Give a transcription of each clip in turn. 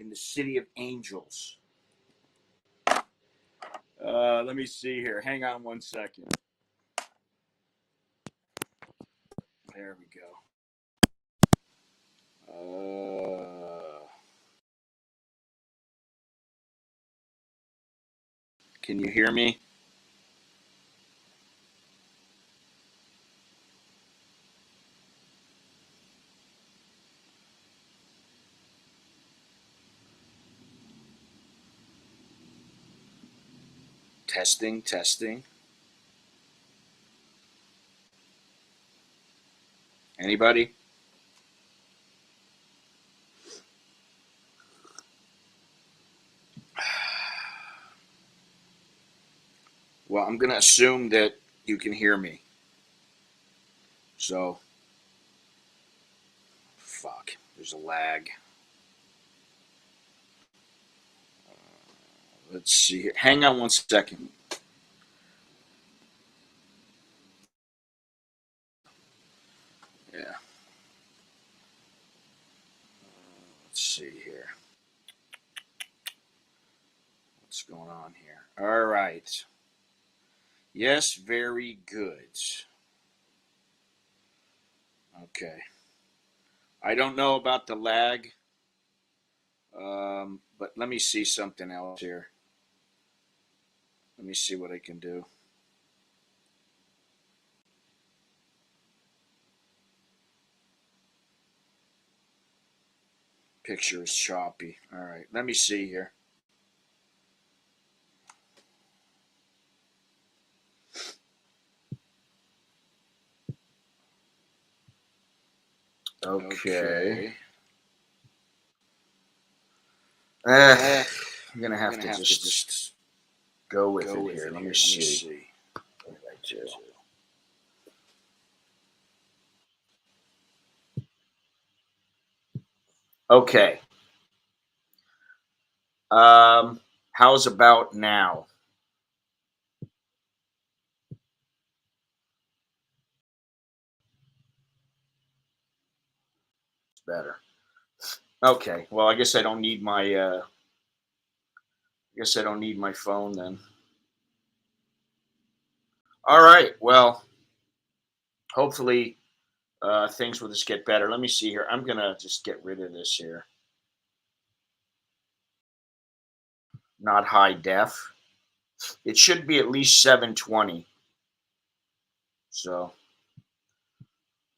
in the City of Angels. Let me see here. Hang on one second. There we go. Can you hear me? Testing, testing. Anybody? Well, I'm going to assume that you can hear me. So, fuck, there's a lag. Let's see here. Hang on one second. Yeah. Let's see here. What's going on here? All right. Yes, very good. Okay. I don't know about the lag, but let me see something else here. Let me see what I can do. Picture is choppy. All right, let me see here. Okay. I'm gonna have to just go with it here. Let me see. What did I do? Okay. How's about now? It's better. Okay. Well, I guess I don't need my. I guess I don't need my phone then. All right. Well, hopefully things will just get better. Let me see here. I'm gonna just get rid of this here. Not high def. It should be at least 720. So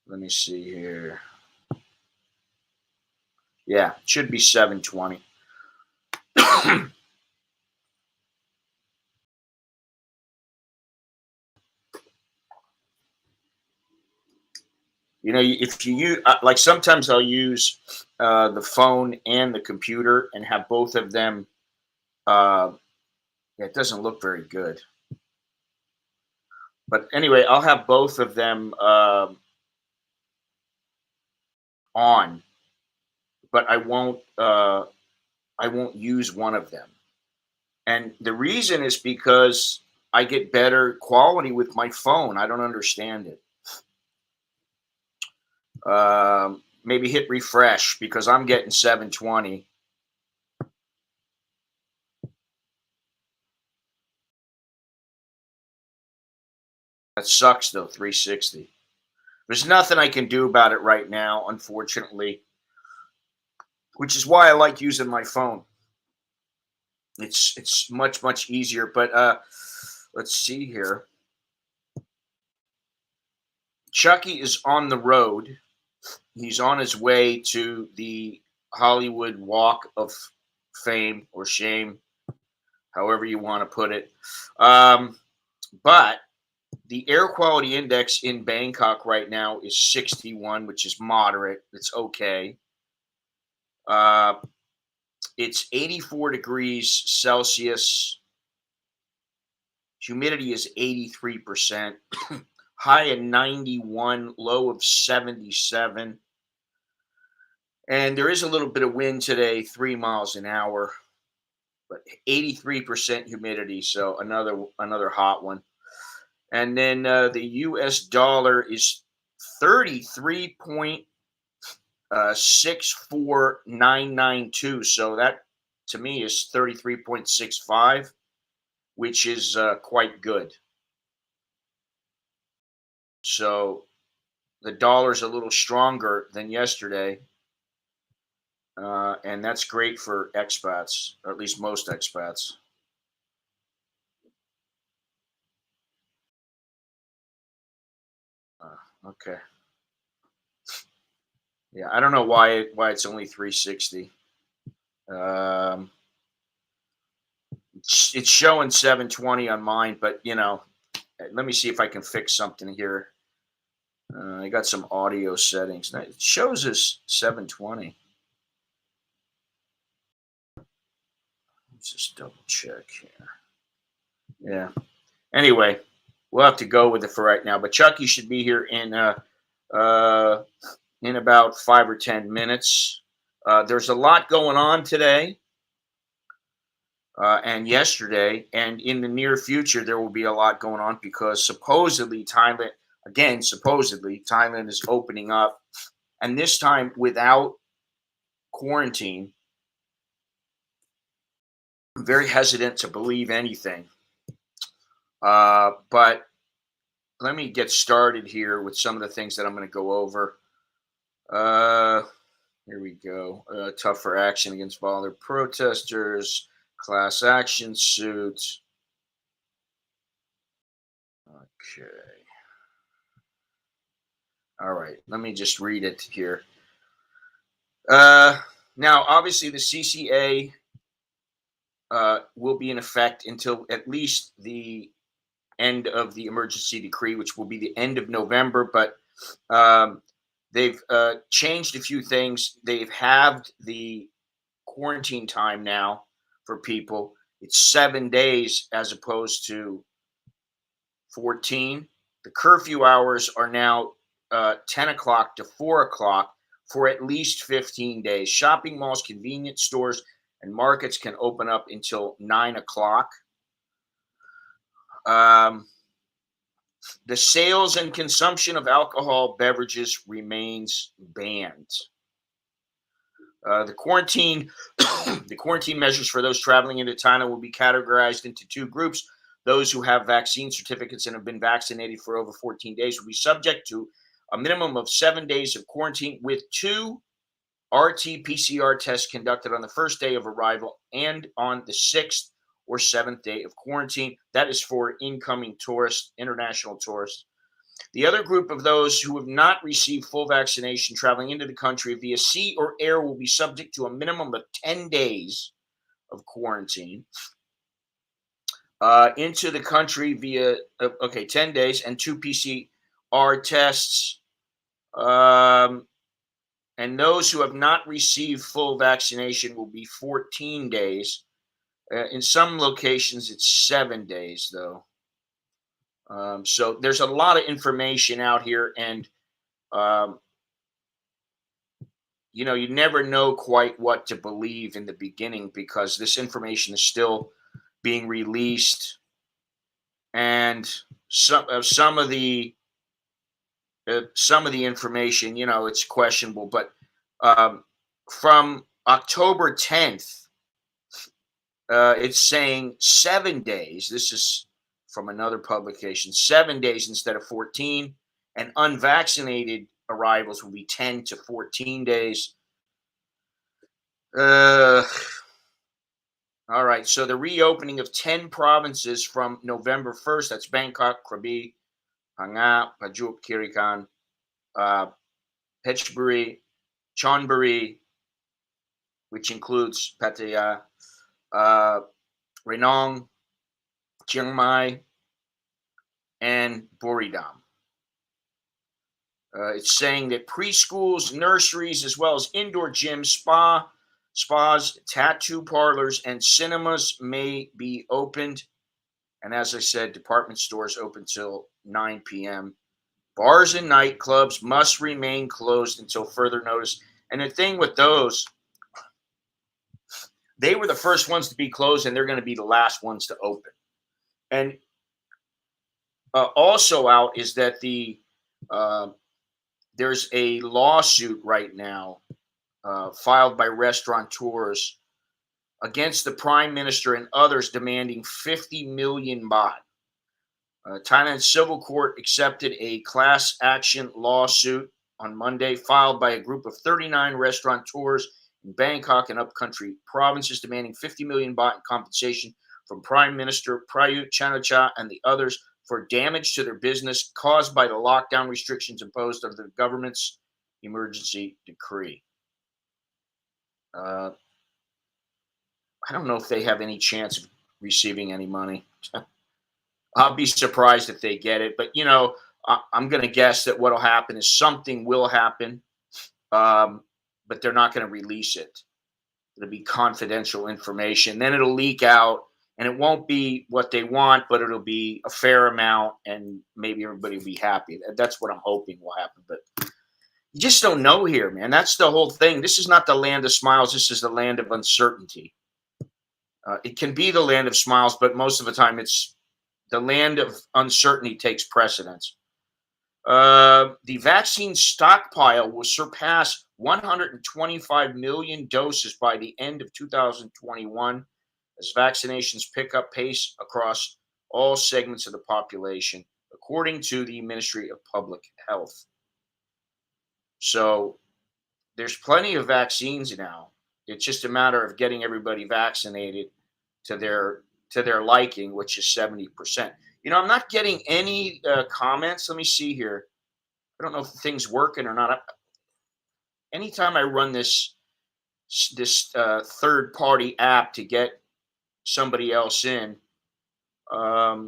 let me see here. Yeah, it should be 720. You know, if you use, like sometimes I'll use the phone and the computer and have both of them. It doesn't look very good. But anyway, I'll have both of them on, but I won't use one of them. And the reason is because I get better quality with my phone. I don't understand it. Maybe hit refresh because I'm getting 720. That sucks though, 360. There's nothing I can do about it right now, unfortunately, which is why I like using my phone. It's much easier. But let's see here. Chucky is on the road. He's on his way to the Hollywood Walk of Fame or Shame, however you want to put it. But the air quality index in Bangkok right now is 61, which is moderate. It's okay. It's 84 degrees Celsius. Humidity is 83%. High of 91, low of 77. And there is a little bit of wind today, 3 miles an hour, but 83% humidity, so another hot one. And then the U.S. dollar is 33.0 64992. So that to me is 33.65, which is quite good. So the dollar's a little stronger than yesterday, and that's great for expats, or at least most expats. Okay. Yeah, I don't know why it's only 360. Um, it's showing 720 on mine, but let me see if I can fix something here. I got some audio settings. Now, it shows us 720. Let's just double check here. Yeah. Anyway, we'll have to go with it for right now. But Chucky should be here uh, in about 5 or 10 minutes. There's a lot going on today and yesterday, and in the near future there will be a lot going on because supposedly Thailand is opening up, and this time without quarantine. I'm very hesitant to believe anything, but let me get started here with some of the things that I'm going to go over. Uh, Here we go. Tougher action against bothered protesters, class action suit. Okay. All right. Let me just read it here. Now, obviously, the CCA will be in effect until at least the end of the emergency decree, which will be the end of November. But they've changed a few things. They've halved the quarantine time now for people. It's 7 days as opposed to 14. The curfew hours are now 10 o'clock to 4 o'clock for at least 15 days. Shopping malls, convenience stores, and markets can open up until 9 o'clock. The sales and consumption of alcohol beverages remains banned. The quarantine the quarantine measures for those traveling into China will be categorized into two groups. Those who have vaccine certificates and have been vaccinated for over 14 days will be subject to a minimum of 7 days of quarantine with 2 RT-PCR tests conducted on the first day of arrival and on the 6th or 7th day of quarantine. That is for incoming tourists, international tourists. The other group of those who have not received full vaccination traveling into the country via sea or air will be subject to a minimum of 10 days of quarantine. Into the country via 10 days and 2 PCR tests. And those who have not received full vaccination will be 14 days. In some locations, it's 7 days, though. So there's a lot of information out here, and you never know quite what to believe in the beginning because this information is still being released, and some of the information, it's questionable. But from October 10th, it's saying 7 days. This is from another publication. 7 days instead of 14, and unvaccinated arrivals will be 10 to 14 days. All right, so the reopening of 10 provinces from November 1st, that's Bangkok, Krabi, Hanga, Pajuk, Kirikan, Phetchaburi, Chonburi, which includes Pattaya, Renong, Chiang Mai, and Boridam. It's saying that preschools, nurseries, as well as indoor gyms, spas, tattoo parlors, and cinemas may be opened. And as I said, department stores open till 9 p.m. Bars and nightclubs must remain closed until further notice. And the thing with those, they were the first ones to be closed, and they're going to be the last ones to open. And also out is that the there's a lawsuit right now filed by restaurateurs against the prime minister and others demanding 50 million baht. Thailand's civil court accepted a class action lawsuit on Monday filed by a group of 39 restaurateurs in Bangkok and upcountry provinces demanding 50 million baht in compensation from Prime Minister Prayut Chan-o-cha and the others for damage to their business caused by the lockdown restrictions imposed under the government's emergency decree. I don't know if they have any chance of receiving any money. I'll be surprised if they get it, but I'm going to guess that what'll happen is something will happen, but they're not going to release it. It'll be confidential information. Then it'll leak out, and it won't be what they want, but it'll be a fair amount, and maybe everybody will be happy. That's what I'm hoping will happen, but you just don't know here, man. That's the whole thing. This is not the land of smiles. This is the land of uncertainty. It can be the land of smiles, but most of the time it's the land of uncertainty takes precedence. The vaccine stockpile will surpass 125 million doses by the end of 2021 as vaccinations pick up pace across all segments of the population, according to the Ministry of Public Health. So there's plenty of vaccines now. It's just a matter of getting everybody vaccinated to their liking, which is 70%. I'm not getting any comments. Let me see here. I don't know if the thing's working or not. Anytime I run this third party app to get somebody else in, I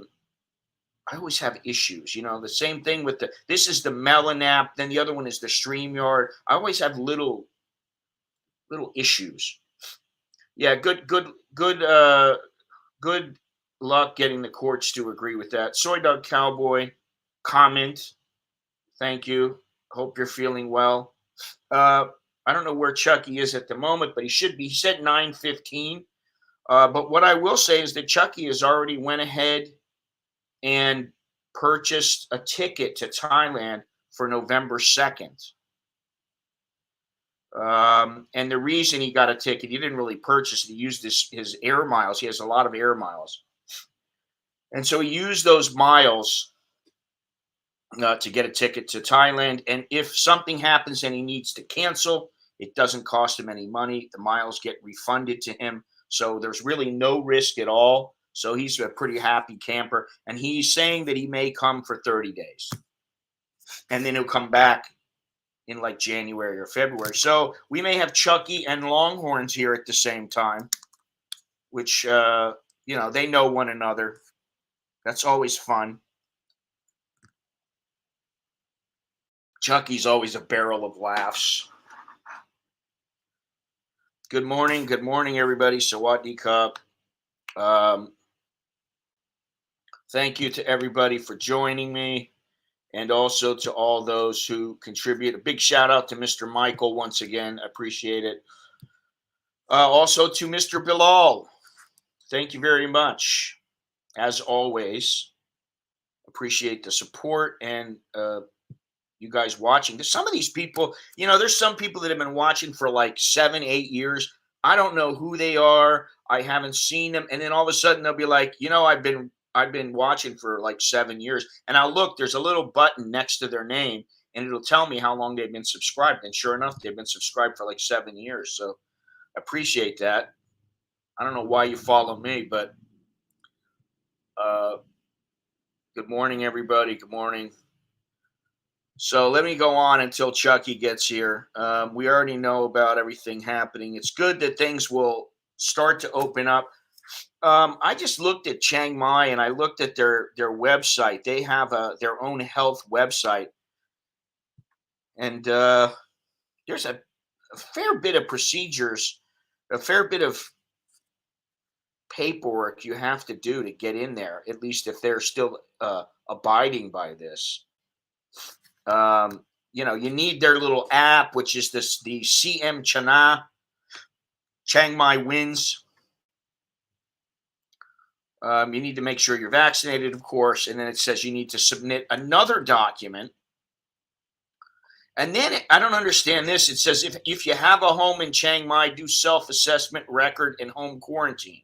always have issues. The same thing with this is the Melon app. Then the other one is the StreamYard. I always have little issues. Yeah, good luck getting the courts to agree with that. Soy Dog Cowboy, comment. Thank you. Hope you're feeling well. I don't know where Chucky is at the moment, but he should be. He said 9:15. But what I will say is that Chucky has already went ahead and purchased a ticket to Thailand for November 2nd. And the reason he got a ticket, he didn't really purchase it. He used his air miles. He has a lot of air miles. And so he used those miles to get a ticket to Thailand. And if something happens and he needs to cancel, it doesn't cost him any money. The miles get refunded to him. So there's really no risk at all. So he's a pretty happy camper. And he's saying that he may come for 30 days. And then he'll come back in like January or February. So we may have Chucky and Longhorns here at the same time, which, they know one another. That's always fun. Chucky's always a barrel of laughs. Good morning, everybody. Sawadee Cup. Thank you to everybody for joining me, and also to all those who contribute. A big shout out to Mr. Michael once again. I appreciate it. Also to Mr. Bilal. Thank you very much. As always, appreciate the support and you guys watching. There's some of these people, there's some people that have been watching for like 7-8 years. I don't know who they are. I haven't seen them. And then all of a sudden they'll be like, I've been watching for like 7 years. And I'll look, there's a little button next to their name and it'll tell me how long they've been subscribed. And sure enough, they've been subscribed for like 7 years. So I appreciate that. I don't know why you follow me, but good morning, everybody. Good morning. So let me go on until Chucky gets here. We already know about everything happening. It's good that things will start to open up. I just looked at Chiang Mai and I looked at their website. They have their own health website. And there's a fair bit of procedures, a fair bit of paperwork you have to do to get in there, at least if they're still abiding by this. You need their little app, which is the CM Chana, Chiang Mai Wins. You need to make sure you're vaccinated, of course, and then it says you need to submit another document. And then I don't understand this. It says if you have a home in Chiang Mai, do self-assessment record and home quarantine.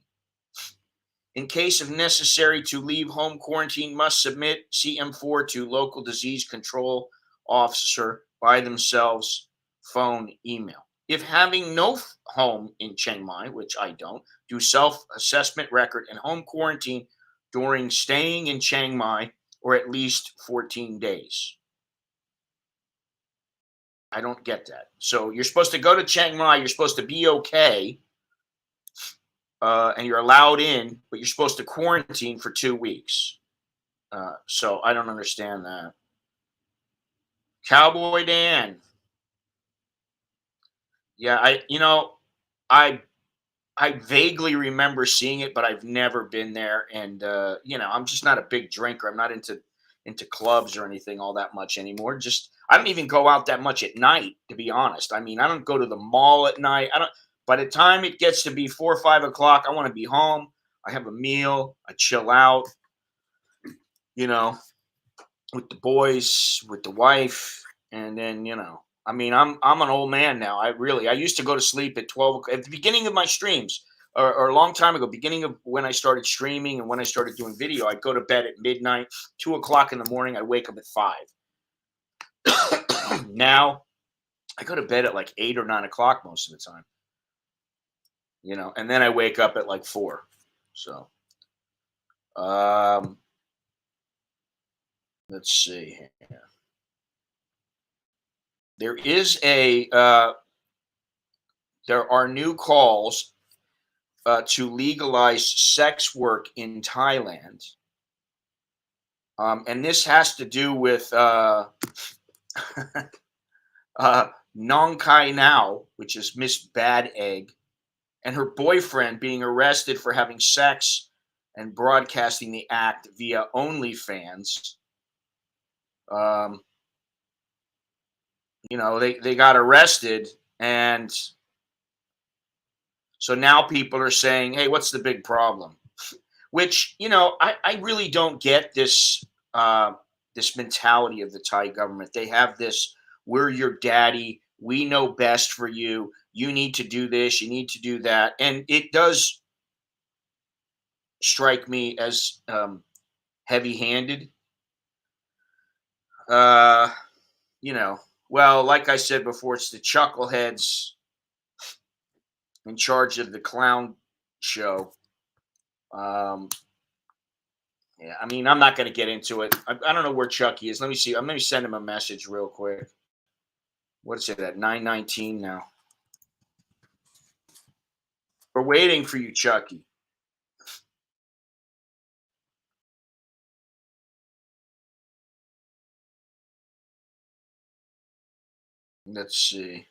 In case of necessary to leave home quarantine, must submit CM4 to local disease control officer by themselves, phone, email. If having no home in Chiang Mai, which I don't, do self-assessment record and home quarantine during staying in Chiang Mai or at least 14 days. I don't get that. So you're supposed to go to Chiang Mai. You're supposed to be okay, and you're allowed in, but you're supposed to quarantine for 2 weeks. So I don't understand that. Cowboy Dan. Yeah, I vaguely remember seeing it, but I've never been there. And I'm just not a big drinker. I'm not into clubs or anything all that much anymore. Just I don't even go out that much at night, to be honest. I mean, I don't go to the mall at night. I don't. By the time it gets to be 4 or 5 o'clock, I want to be home. I have a meal. I chill out. With the boys, with the wife, and then I mean, I'm an old man now. I used to go to sleep at 12 at the beginning of my streams, or a long time ago, beginning of when I started streaming and when I started doing video. I'd go to bed at midnight, 2 o'clock in the morning. I'd wake up at 5. Now I go to bed at like 8 or 9 o'clock most of the time. And then I wake up at like 4. So let's see here. There are new calls to legalize sex work in Thailand. And this has to do with Nong Kai Now, which is Miss Bad Egg, and her boyfriend being arrested for having sex and broadcasting the act via OnlyFans. They got arrested, and so now people are saying, hey, what's the big problem? Which, I really don't get this mentality of the Thai government. They have this, we're your daddy, we know best for you, you need to do this, you need to do that. And it does strike me as heavy-handed. Well, like I said before, it's the chuckleheads in charge of the clown show. Yeah, I mean, I'm not going to get into it. I don't know where Chucky is. Let me see. I'm going to send him a message real quick. What is it at 9:19 now? We're waiting for you, Chucky. Let's see.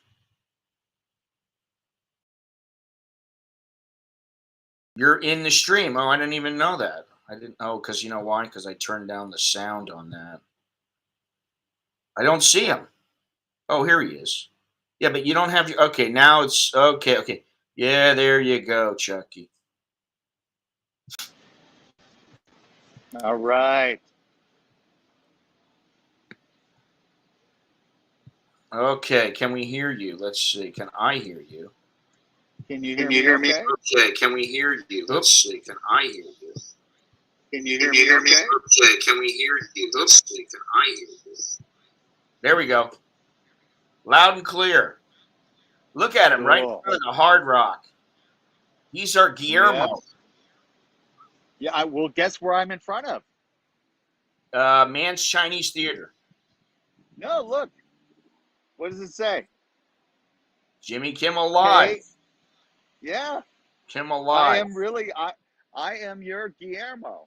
You're in the stream. Oh, I didn't even know that. I didn't know because you know why? Because I turned down the sound on that. I don't see him. Oh, here he is. Yeah, but you don't have your. Okay, now it's okay. Okay, yeah, there you go, Chucky. All right. Okay, can we hear you? Let's see. Can I hear you? Can you hear me? Okay, can we hear you? Let's see. Can I hear you? Can you hear me? Okay. Okay, can we hear you? Let's see. Can I hear you? There we go. Loud and clear. Look at him right in front of the Hard Rock. He's our Guillermo. Yeah, I will guess where I'm in front of. Man's Chinese Theater. No, look. What does it say? Jimmy Kimmel Live. Okay. Yeah. Kimmel Live. I am your Guillermo.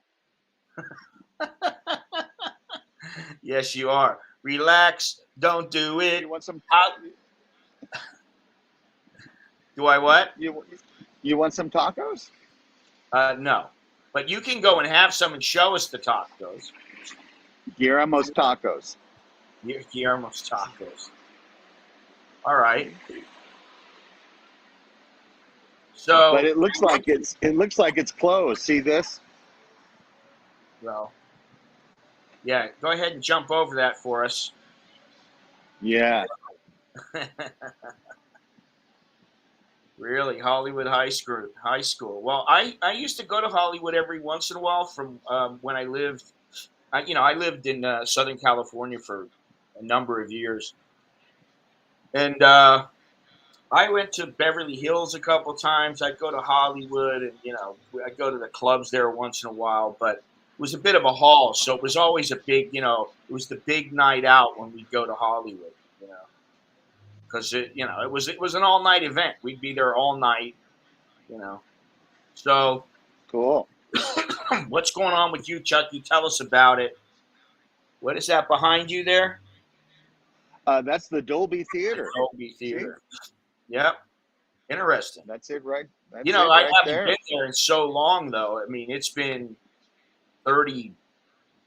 Yes, you are. Relax. Don't do it. You want some? Do I what? You want some tacos? No. But you can go and have some and show us the tacos. Guillermo's Tacos. Guillermo's Tacos. All right. So, but it looks like it's closed. See this? Well, yeah. Go ahead and jump over that for us. Yeah. Really, Hollywood High School. High school. Well, I used to go to Hollywood every once in a while from when I lived. I lived in Southern California for a number of years, and I went to Beverly Hills a couple times. I'd go to Hollywood, and I'd go to the clubs there once in a while. But it was a bit of a haul, so it was always a big, it was the big night out when we'd go to Hollywood. Because it was an all night event. We'd be there all night. You know, so Cool. what's going on with you, Chuck? You tell us about it. What is that behind you there? That's the Dolby The Theater. Dolby See? Theater. Yep. Interesting. That's it right. That's You it know, I right haven't there. been there in so long, though. I mean, it's been 30,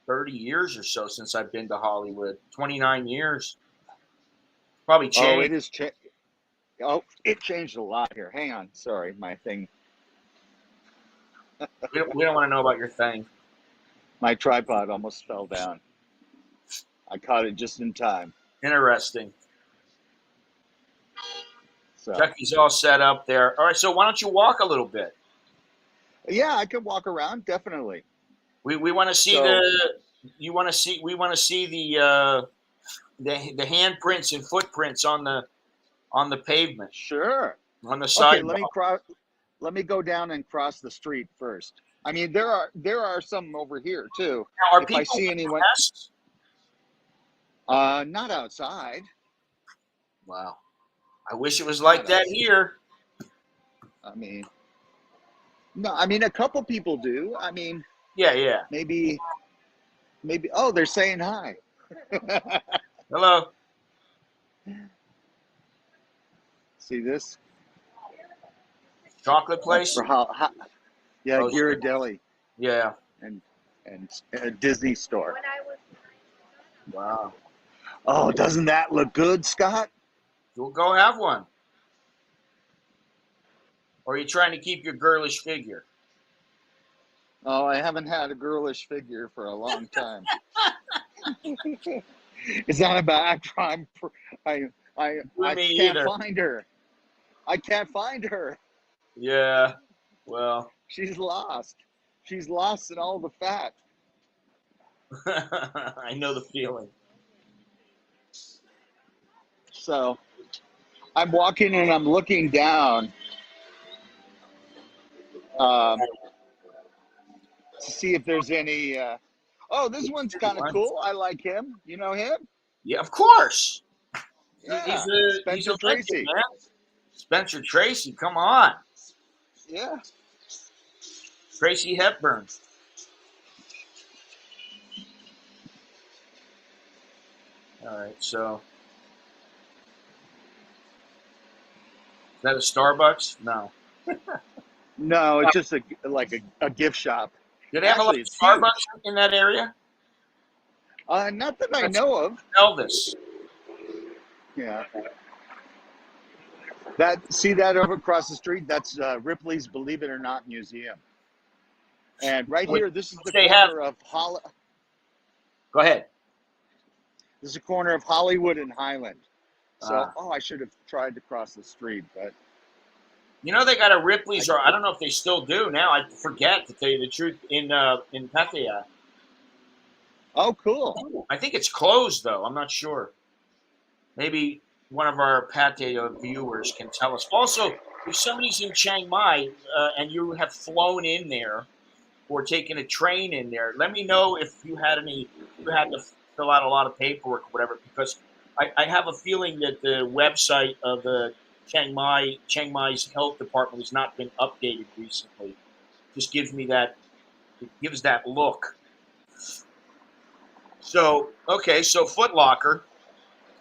30 years or so since I've been to Hollywood. 29 years. Probably Oh, changed. it changed a lot here. Hang on. Sorry, my thing. We don't want to know about your thing. My tripod almost fell down. I caught it just in time. Interesting. So Chucky's all set up there. All right, so why don't you walk a little bit? yeah, I could walk around definitely. We want to see So we want to see the handprints and footprints on the pavement, sure. on the Okay, let me sidewalk. cross. Let me go down and cross the street first. I mean, there are some over here too. Now, are If I people see wearing anyone, masks? not outside. Wow. I wish it was like Not that outside. here. I mean, no. I mean, a couple people do. I mean, Yeah. maybe. Oh, they're saying hi. Hello. See this? Chocolate That's place? for yeah, Oh, shit. Ghirardelli Yeah. and a Disney store. Wow. Oh, doesn't that look good, Scott? You'll go have one. Or are you trying to keep your girlish figure? Oh, I haven't had a girlish figure for a long time. It's not about trying. I I Me can't either. find her. I can't find her. Yeah. Well, She's lost. She's lost in all the fat. I know the feeling. So I'm walking and I'm looking down to see if there's any. Oh, this one's kind of cool. I like him. You know him? Yeah, of course. He's Yeah, a Spencer legend, Tracy. man. Spencer Tracy, come on. Yeah. Tracy Hepburn. All right, so is that a Starbucks? No. No, it's just like a gift shop. Do they have a lot Actually, of it's huge. Starbucks in that area? Not that I That's know of. Elvis. Yeah. See that over across the street? That's Ripley's Believe It or Not Museum. And right here, this is the They have. corner of Go ahead. This is the corner of Hollywood and Highland. So, Ah. I should have tried to cross the street, but They got a Ripley's, or I don't know if they still do now. I forget, to tell you the truth, in Pattaya. oh, cool. I think it's closed though. I'm not sure. Maybe one of our Pattaya viewers can tell us. Also, if somebody's in Chiang Mai and you have flown in there or taken a train in there, let me know if you had to fill out a lot of paperwork or whatever, because I have a feeling that the website of the Chiang Mai's health department has not been updated recently. Just gives that look. So, okay, so Foot Locker.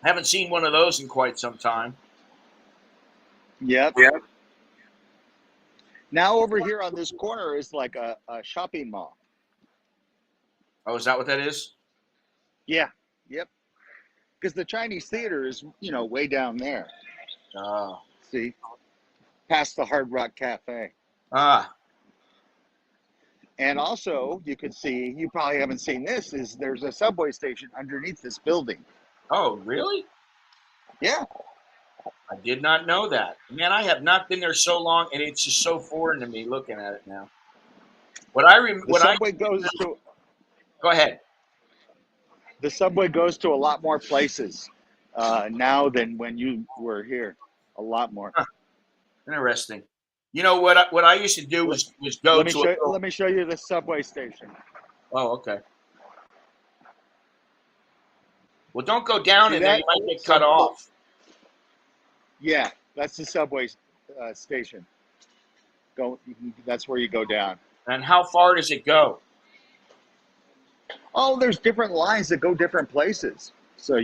Haven't seen one of those in quite some time. Yep. Now over here on this corner is like a shopping mall. Oh, is that what that is? Yeah. Yep. Because the Chinese theater is, way down there. Oh. See? Past the Hard Rock Cafe. Ah. And also, you could see, you probably haven't seen this, is there's a subway station underneath this building. Oh, really? Yeah. I did not know that. Man, I have not been there so long, and it's just so foreign to me looking at it now. The subway goes to Go ahead. the subway goes to a lot more places now than when you were here. A lot more. Huh, interesting. You know what I used to do was go Let me to a show little. let me show you the subway station. Oh, okay. Well, don't go down See in there. that? You might get cut off. Yeah, that's the subway station. That's where you go down. And how far does it go? Oh, there's different lines that go different places. So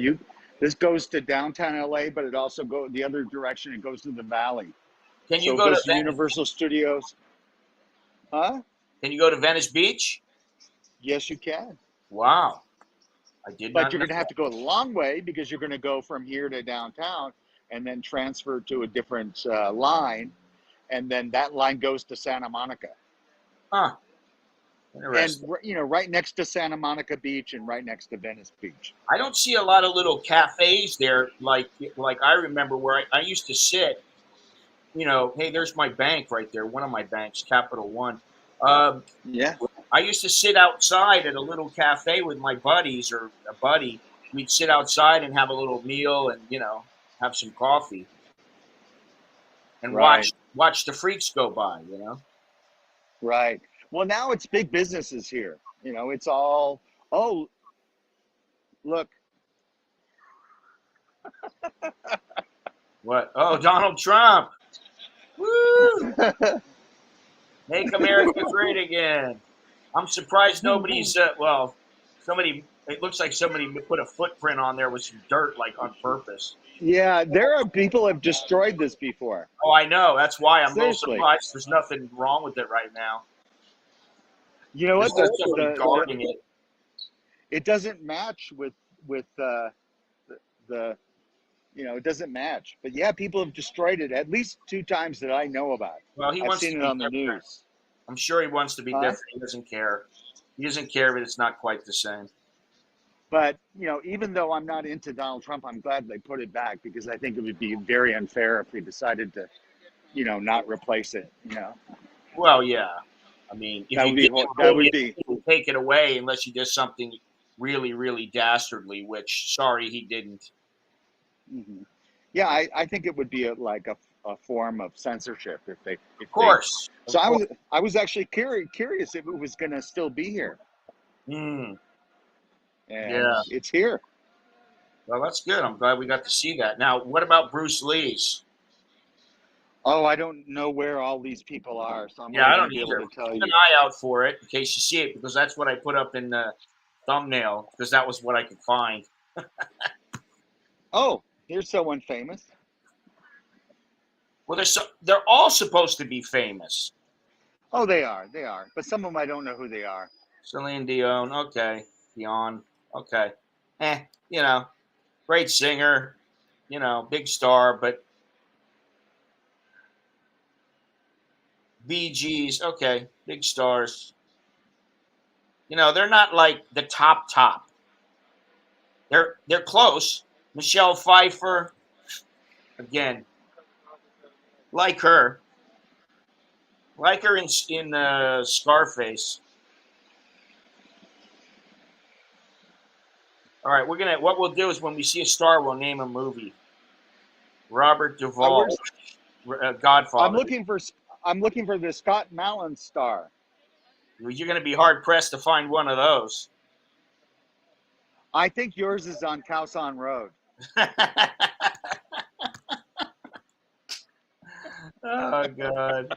this goes to downtown LA, but it also goes the other direction. It goes to the valley. Can you So it go to goes to Universal Studios. Huh? Can you go to Venice Beach? Yes, you can. Wow, I did But not you're know going to have to go the long way because you're going to go from here to downtown and then transfer to a different line. And then that line goes to Santa Monica. Huh. And, Interesting. right next to Santa Monica Beach and right next to Venice Beach. I don't see a lot of little cafes there like I remember where I used to sit. Hey, there's my bank right there. One of my banks, Capital One. Um, Yeah. I used to sit outside at a little cafe with my buddies or a buddy. We'd sit outside and have a little meal and have some coffee and Right. watch the freaks go by. Right. Well, now it's big businesses here. It's all, oh, look. What? Oh, Donald Trump! Woo! Make America great again. I'm surprised nobody's. Somebody. It looks like somebody put a footprint on there with some dirt, like on purpose. Yeah, there are people have destroyed this before. Oh, I know. That's why I'm a little Seriously. surprised. There's nothing wrong with it right now. You know what? There's somebody guarding it. It doesn't match with the it doesn't match. But yeah, people have destroyed it at least 2 times that I know about. Well, he I've wants seen to it be on the different. news. I'm sure he wants to be Huh? different. He doesn't care. He doesn't care if it's not quite the same. But, even though I'm not into Donald Trump, I'm glad they put it back because I think it would be very unfair if we decided to, not replace it, Well, yeah. I mean, if That you would be did, hor- that would be he would take it away unless you did something really, really dastardly. Which, sorry, he didn't. mhm. Yeah, I think it would be a form of censorship if they Of course. So Of course. I was actually curious if it was going to still be here, Mm, and yeah. it's here. Well, that's good. I'm glad we got to see that. Now, what about Bruce Lee's? Oh, I don't know where all these people are, so I'm Yeah, not I going don't to be either. able to tell Keep you. an eye out for it in case you see it, because that's what I put up in the thumbnail, because that was what I could find. Oh, here's someone famous. Well, they're all supposed to be famous. Oh, they are, but some of them I don't know who they are. Celine Dion, okay. Dion, okay. Eh, great singer, big star, but Bee Gees, okay, big stars. They're not like the top. They're close. Michelle Pfeiffer, again, like her in Scarface. All right, what we'll do is when we see a star, we'll name a movie. Robert Duvall, Where's Godfather. I'm looking for the Scott Mallon star. You're going to be hard pressed to find one of those. I think yours is on Kowsan Road. Oh God!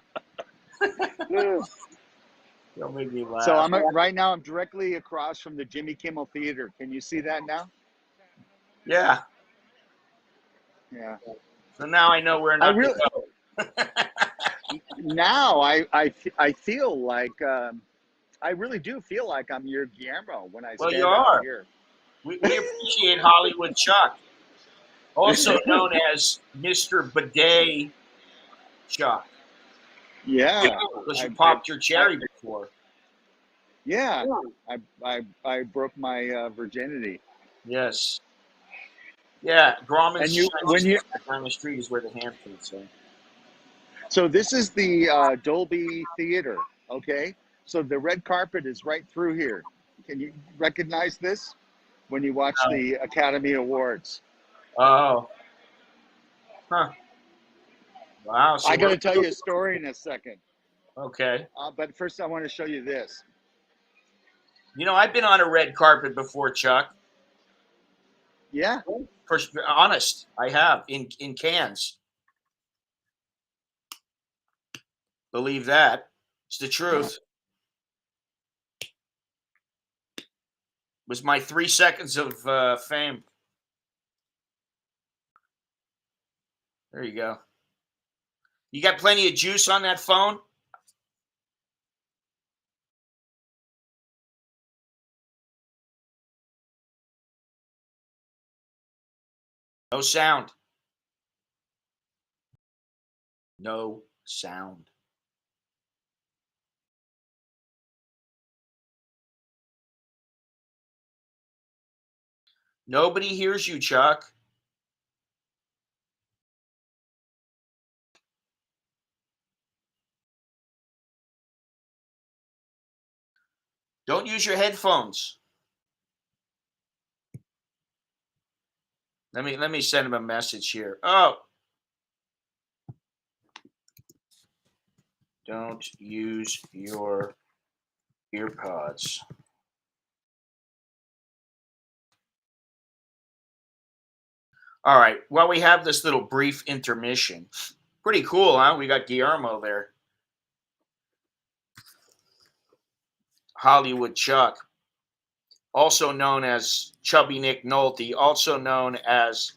Don't make me laugh. So right now. I'm directly across from the Jimmy Kimmel Theater. Can you see that now? Yeah. Yeah. So now I know where not to go. Now I feel like I really do feel like I'm your Guillermo when I stand you out are. here. We appreciate Hollywood Chuck, also known as Mr. Bidet Chuck. Yeah. Because you popped your cherry before. Yeah. I broke my virginity. Yes. Yeah, Grauman's And when you down the street is where the Hamptons are. so this is the Dolby Theater, okay? So the red carpet is right through here. Can you recognize this when you watch Oh, the Academy Awards? oh, huh. Wow. So I got we're to tell you a story in a second, okay. but first I want to show you this. You know, I've been on a red carpet before, Chuck. Yeah, For honest, I have in Cannes. Believe that. It's the truth. It was my 3 seconds of fame. There you go. You got plenty of juice on that phone? No sound. No sound. Nobody hears you, Chuck. Don't use your headphones. Let me send him a message here. Oh, don't use your earpods. All right. Well, we have this little brief intermission. Pretty cool, huh? We got Guillermo there. Hollywood Chuck, also known as Chubby Nick Nolte, also known as,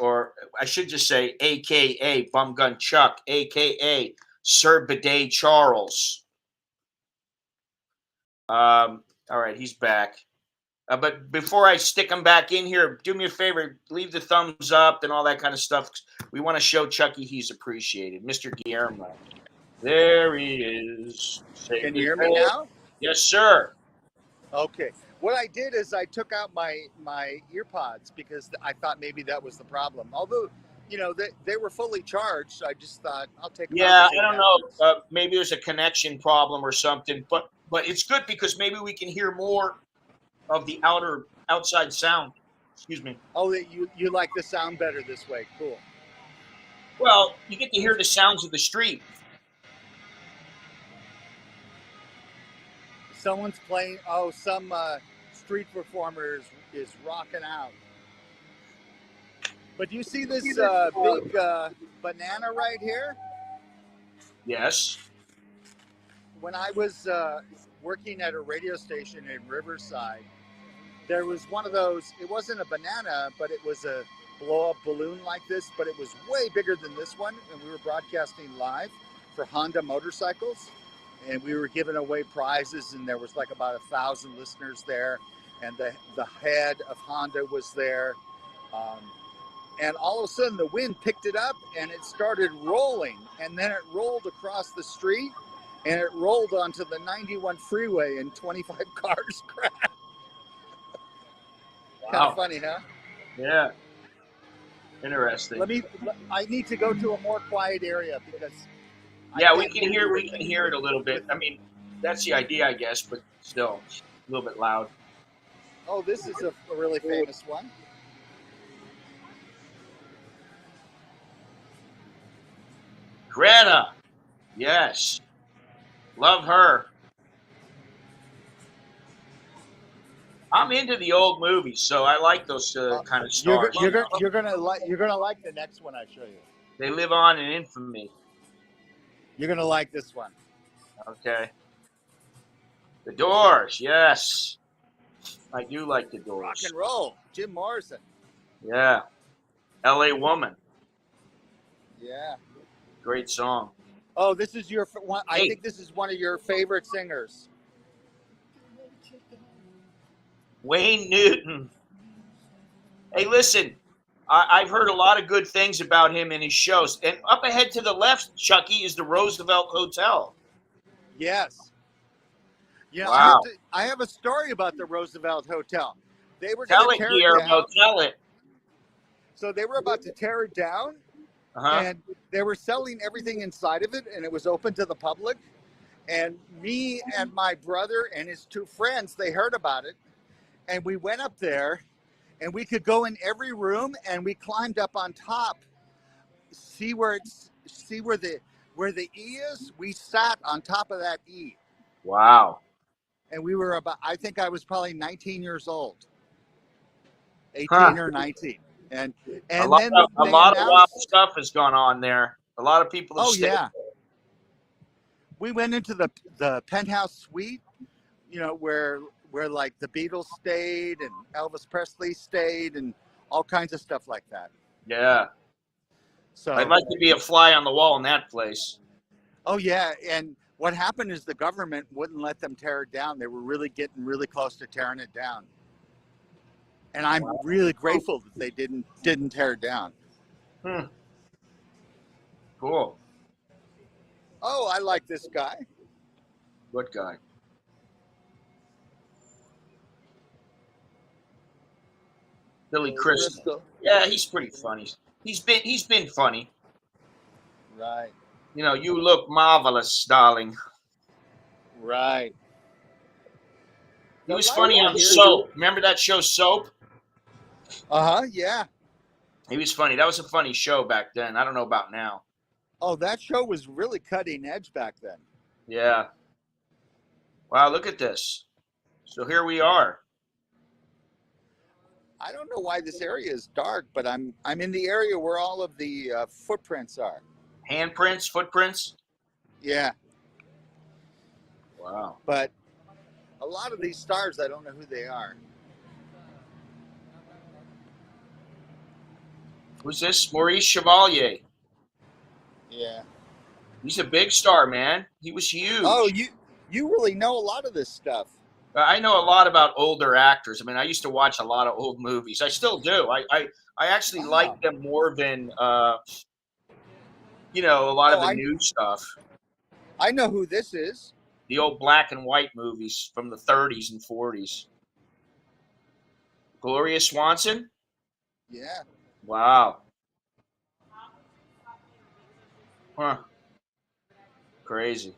or I should just say, AKA Bum Gun Chuck, AKA Sir Bidet Charles. All right, he's back. But before I stick him back in here, do me a favor, leave the thumbs up and all that kind of stuff. We want to show Chucky he's appreciated. Mr. Guillermo. There he is. Say can you good hear me day. now? Yes, sir. Okay. What I did is I took out my earpods because I thought maybe that was the problem. Although, they were fully charged. I just thought I'll take them out Yeah, and I see what don't happens. know. Maybe there's a connection problem or something, but it's good because maybe we can hear more of the outside sound. Excuse me. Oh, you like the sound better this way. Cool. Well, you get to hear the sounds of the street. Someone's playing. Oh, some street performer is rocking out. But you see this big banana right here? Yes. When I was working at a radio station in Riverside, there was one of those. It wasn't a banana, but it was a blow-up balloon like this, but it was way bigger than this one. And we were broadcasting live for Honda motorcycles, and we were giving away prizes. And there was like about 1,000 listeners there, and the head of Honda was there. And all of a sudden, the wind picked it up, and it started rolling, and then it rolled across the street, and it rolled onto the 91 freeway, and 25 cars crashed. Wow. Kind of funny, huh? Yeah. Interesting. I need to go to a more quiet area because. Yeah, we can hear it a little bit. I mean, that's the idea, I guess, but still a little bit loud. Oh, this is a really famous one. Greta. Yes. Love her. I'm into the old movies, so I like those kind of stars. You're gonna like the next one I show you. They live on in infamy. You're gonna like this one. Okay. The Doors, yes. I do like the Doors. Rock and roll, Jim Morrison. Yeah. L.A. Woman. Yeah. Great song. Oh, this is your one. I think this is one of your favorite singers. Wayne Newton. Hey, listen, I've heard a lot of good things about him in his shows. And up ahead to the left, Chucky, is the Roosevelt Hotel. Yes. Yeah, wow. I have a story about the Roosevelt Hotel. They were tell going it, to tear Guillermo. it down. Tell it. So they were about to tear it down, Uh-huh. and they were selling everything inside of it, and it was open to the public. And me and my brother and his two friends, they heard about it, and we went up there, and we could go in every room, and we climbed up on top, see where the E is. We sat on top of that E, Wow. and we were about, I think I was probably 19 years old, Huh. 18 or 19, and A and lot then a they lot of wild announced, stuff has gone on there. A lot of people have oh stayed. yeah, we went into the penthouse suite, where like the Beatles stayed and Elvis Presley stayed and all kinds of stuff like that. Yeah. I'd So, like to be a fly on the wall in that place. oh yeah, and what happened is the government wouldn't let them tear it down. They were really getting really close to tearing it down, and I'm Wow. really grateful that they didn't tear it down. Hmm. Cool. Oh, I like this guy. Good guy. Billy Crystal. Yeah, he's pretty funny. He's been funny. Right, You know, you look marvelous, darling. right. He was The funny lights on are here. Soap. Remember that show, Soap? Yeah. He was funny. That was a funny show back then. I don't know about now. Oh, that show was really cutting edge back then. Yeah. Wow, look at this. So here we are. I don't know why this area is dark, but I'm in the area where all of the footprints are. Handprints, footprints. Yeah, Wow. but a lot of these stars, I don't know who they are. Who's this? Maurice Chevalier. Yeah. He's a big star, man. He was huge. Oh, you really know a lot of this stuff. I know a lot about older actors. I mean, I used to watch a lot of old movies. I still do. I actually like them more than a lot of the new stuff. I know who this is. The old black and white movies from the 30s and 40s. Gloria Swanson? Yeah. Wow. Huh. Crazy.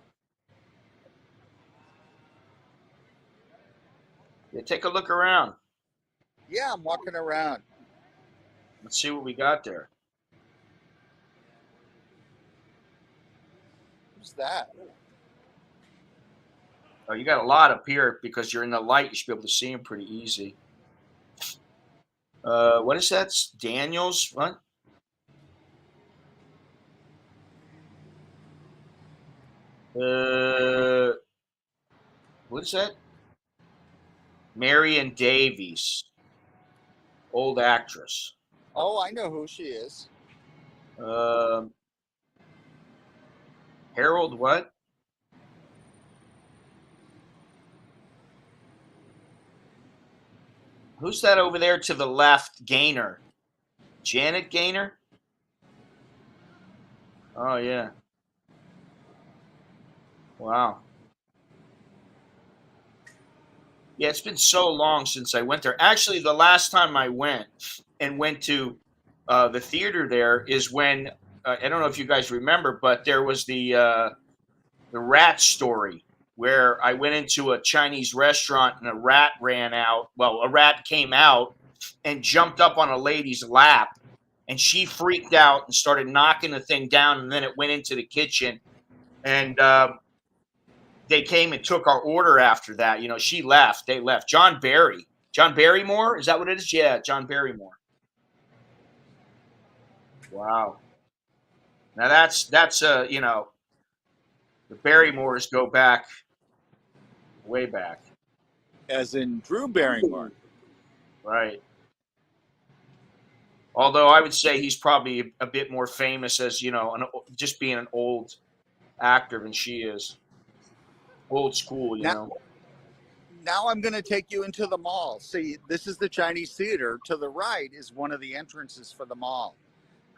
Yeah, take a look around. Yeah, I'm walking around. Let's see what we got there. Who's that? Oh, you got a lot up here because you're in the light. You should be able to see them pretty easy. What is that? Daniels? What? What is that? Marion Davies, old actress. Oh, I know who she is. Harold what? Who's that over there to the left? Gaynor. Janet Gaynor? Oh, yeah. Wow. Yeah, it's been so long since I went there. Actually, the last time I went to the theater there is when I don't know if you guys remember, but there was the rat story where I went into a Chinese restaurant and a rat ran out. Well, a rat came out and jumped up on a lady's lap, and she freaked out and started knocking the thing down, and then it went into the kitchen, and they came and took our order after that. She left. They left. John Barrymore, is that what it is? Yeah, John Barrymore. Wow. Now that's the Barrymores go back, way back. As in Drew Barrymore. Right. Although I would say he's probably a bit more famous as, just being an old actor than she is. Old school, Now I'm going to take you into the mall. See, this is the Chinese theater. To the right is one of the entrances for the mall.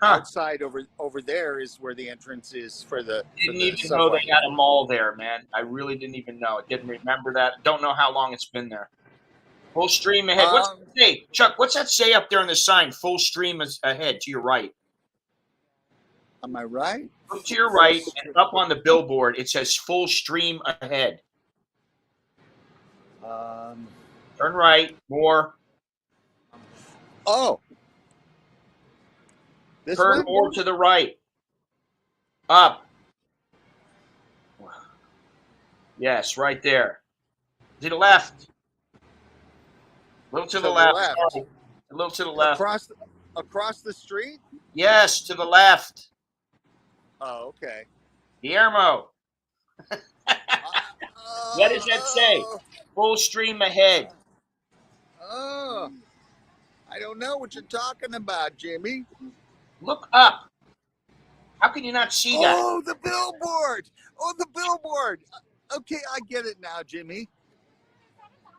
Huh. Outside over there is where the entrance is for the. Didn't even know they had a mall there, man. I really didn't even know. I didn't remember that. Don't know how long it's been there. Full stream ahead. What's Um, that say? Chuck, what's that say up there on the sign? Full stream is ahead to your right. am I right? Look to your right and up on the billboard. It says full stream ahead. Um, Turn right. More. oh, this Turn one? more to the right. Up. Yes, right there. To the left. A little to the left. Sorry. A little to the left. Across the street? Yes, to the left. Oh, okay. Guillermo. What does that say? Full stream ahead. Oh, I don't know what you're talking about, Jimmy. Look up. How can you not see that? Oh, the billboard. Oh, the billboard. Okay, I get it now, Jimmy.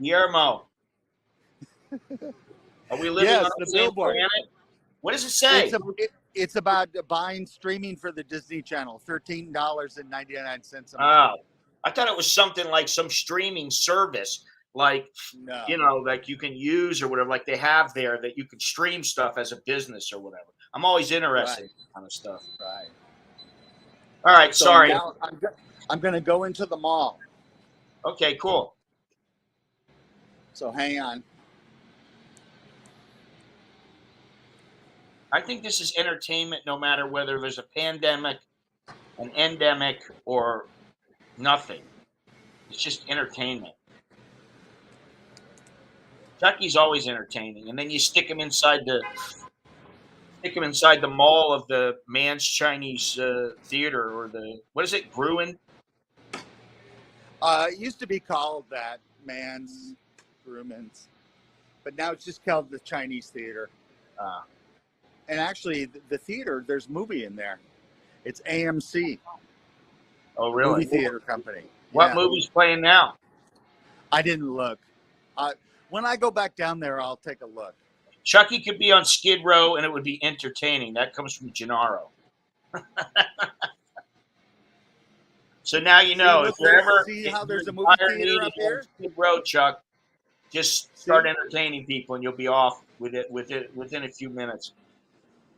Guillermo. Are we living Yes, on the same billboard. planet? What does it say? It's about buying streaming for the Disney Channel, $13.99 a month. Oh, I thought it was something like some streaming service, like No. like you can use or whatever, like they have there that you can stream stuff as a business or whatever. I'm always interested in that kind of stuff. Right. All right, So sorry. now I'm going to go into the mall. Okay, cool. So hang on. I think this is entertainment no matter whether there's a pandemic, an endemic, or nothing. It's just entertainment. Chucky's always entertaining, and then you stick him inside the mall of the Man's Chinese Theater, or what is it, Gruen? It used to be called that, Man's, Grumman's, but now it's just called the Chinese Theater. And actually, the theater, there's a movie in there. It's AMC. Oh, really? Movie theater company. What movie's playing now? I didn't look. When I go back down there, I'll take a look. Chucky could be on Skid Row, and it would be entertaining. That comes from Gennaro. So now you know. If you're ever see how there's a movie theater up here? Skid Row, Chuck, just start entertaining people, and you'll be off with it within a few minutes.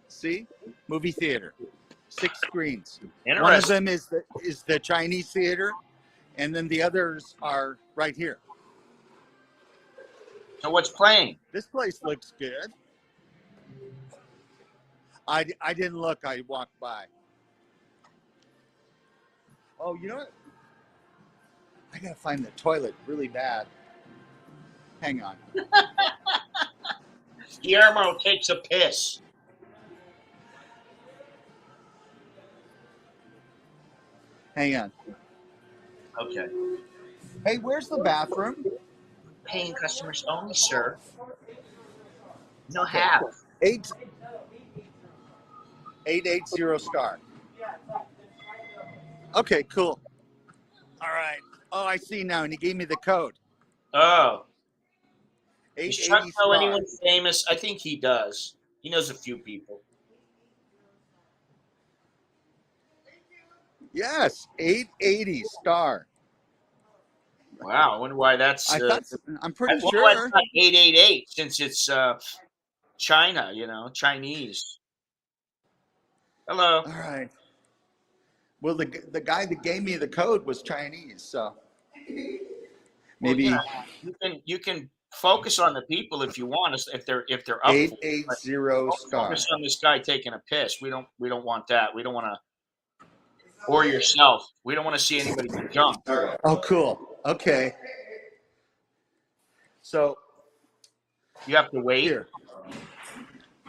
See, movie theater, 6 screens. Interesting. One of them is the Chinese theater, and then the others are right here. So what's playing? This place looks good. I didn't look. I walked by. Oh, you know what? I gotta find the toilet really bad. Hang on. Guillermo takes a piss. Hang on. Okay. Hey, where's the bathroom? Paying customers only, sir. No half. 880 star. Okay, cool. All right. Oh, I see now, and he gave me the code. Oh. Does Chuck 880 know star. anyone famous? I think he does. He knows a few people. Yes, 880 star. Wow, I wonder why that's. I'm pretty sure it's not 888 since it's China, Chinese. Hello. All right. Well, the guy that gave me the code was Chinese, so maybe you can focus on the people if you want, if they're up. 880 star. Focus on this guy taking a piss. We don't want that. We don't want to. Or yourself. We don't want to see anybody get jumped. Oh, cool. Okay. So you have to wait. Here.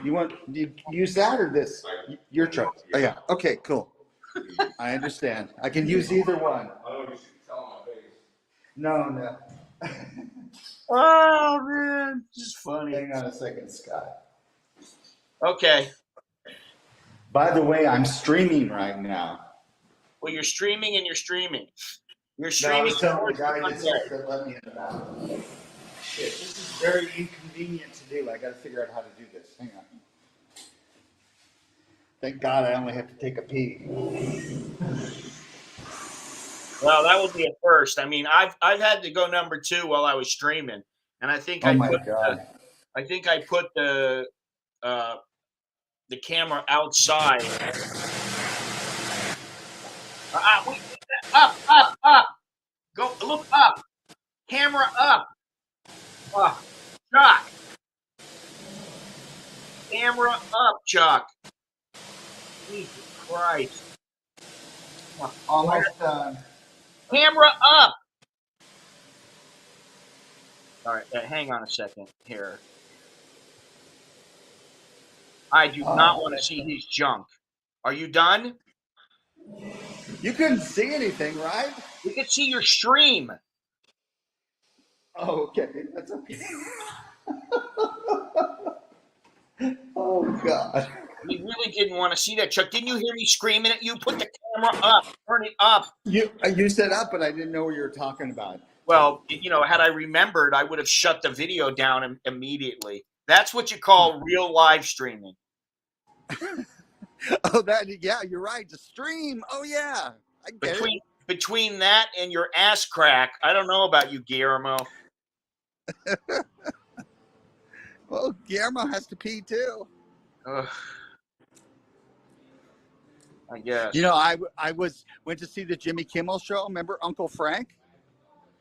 Do you use that or this? Your choice. Oh yeah. Okay, cool. I understand. I can use either one. No. Oh man, this is funny. Hang on a second, Scott. Okay. By the way, I'm streaming right now. Well, you're streaming and you're streaming. You're No, streaming. the guy that let me in the bathroom. Shit, this is very inconvenient to do. I got to figure out how to do this. Hang on. Thank God I only have to take a pee. Well, that would be a first. I mean, I've had to go number 2 while I was streaming. and I think Oh my God. I put the camera outside. Wait, up, go look up, camera up. Chuck, camera up, Chuck. Jesus Christ. Almost done. Camera up. All right, hang on a second here. I do not want to see his junk. Are you done? You couldn't see anything, right? We can see your stream. Oh, okay. That's okay. Oh God. We really didn't want to see that, Chuck. Didn't you hear me screaming at you? Put the camera up. Turn it up. You said up, but I didn't know what you were talking about. Well, had I remembered, I would have shut the video down immediately. That's what you call real live streaming. Oh, yeah, you're right. The stream. Oh yeah, I get it. Between that and your ass crack, I don't know about you, Guillermo. Well, Guillermo has to pee too. I guess. I went to see the Jimmy Kimmel show. Remember Uncle Frank?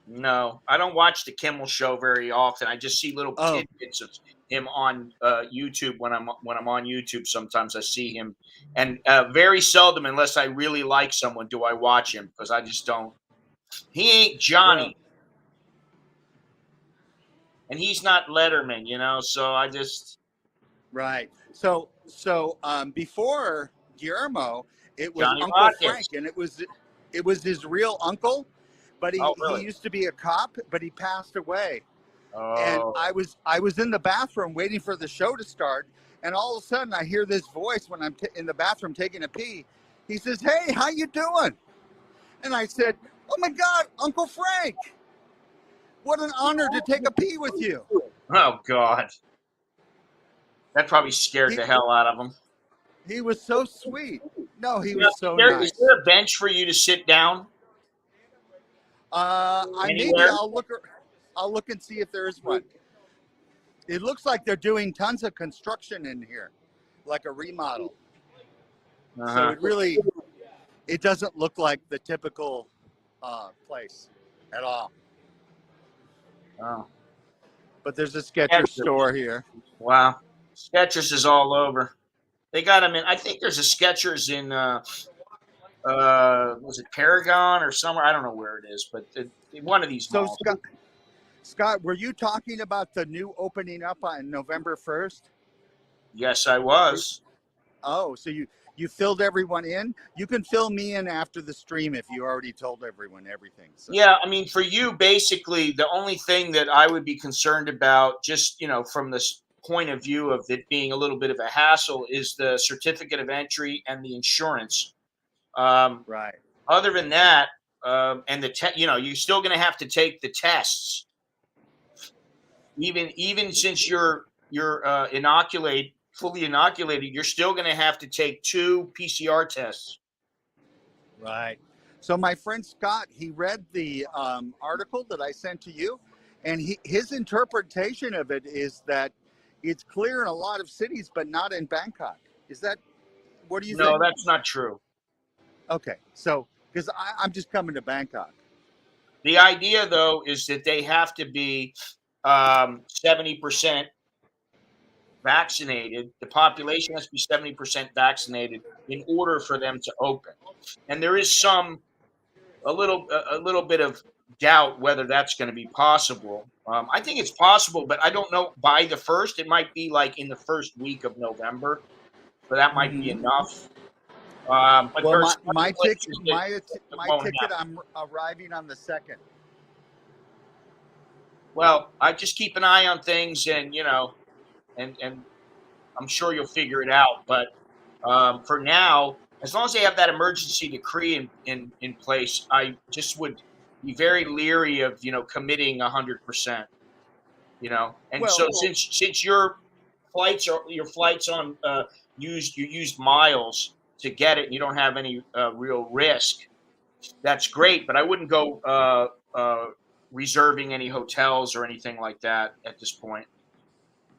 No, I don't watch the Kimmel show very often. I just see little tidbits of him on YouTube when I'm on YouTube. Sometimes I see him, and very seldom, unless I really like someone, do I watch him, because I just don't. He ain't Johnny, and he's not Letterman, So I just right. So before Guillermo, it was Johnny Uncle Rockets. Frank, and it was his real uncle. But he used to be a cop, but he passed away. Oh. And I was in the bathroom waiting for the show to start, and all of a sudden I hear this voice when I'm in the bathroom taking a pee. He says, "Hey, how you doing?" And I said, "Oh my God, Uncle Frank! What an honor to take a pee with you." Oh God, that probably scared the hell out of him. He was so sweet. No, he was so nice. Is there a bench for you to sit down? I'll look and see if there is one. It looks like they're doing tons of construction in here, like a remodel. So it doesn't look like the typical place at all. Oh. But there's a Skechers store here. Wow, Skechers is all over. They got them in. I think there's a Skechers in. Was it Paragon or somewhere? I don't know where it is, but one of these malls. So, Scott, were you talking about the new opening up on November 1st? Yes, I was. Oh, so you filled everyone in? You can fill me in after the stream if you already told everyone everything. So. Yeah, I mean, for you, basically, the only thing that I would be concerned about, just, from this point of view of it being a little bit of a hassle, is the certificate of entry and the insurance. Right. Other than that, and you're still going to have to take the tests. Even since you're fully inoculated, you're still going to have to take 2 PCR tests. Right. So my friend Scott, he read the article that I sent to you, and his interpretation of it is that it's clear in a lot of cities, but not in Bangkok. Is that? What do you think? No, that's not true. Okay, so because I'm just coming to Bangkok. The idea, though, is that they have to be 70% vaccinated. The population has to be 70% vaccinated in order for them to open. And there is a little bit of doubt whether that's going to be possible. I think it's possible, but I don't know by the 1st. It might be like in the first week of November, so that might be enough. But well, my ticket, I'm arriving on the 2nd. Well, I just keep an eye on things, and and I'm sure you'll figure it out. But for now, as long as they have that emergency decree in place, I just would be very leery of committing 100%. And since your flights on you used miles to get it, and you don't have any real risk, that's great. But I wouldn't go reserving any hotels or anything like that at this point.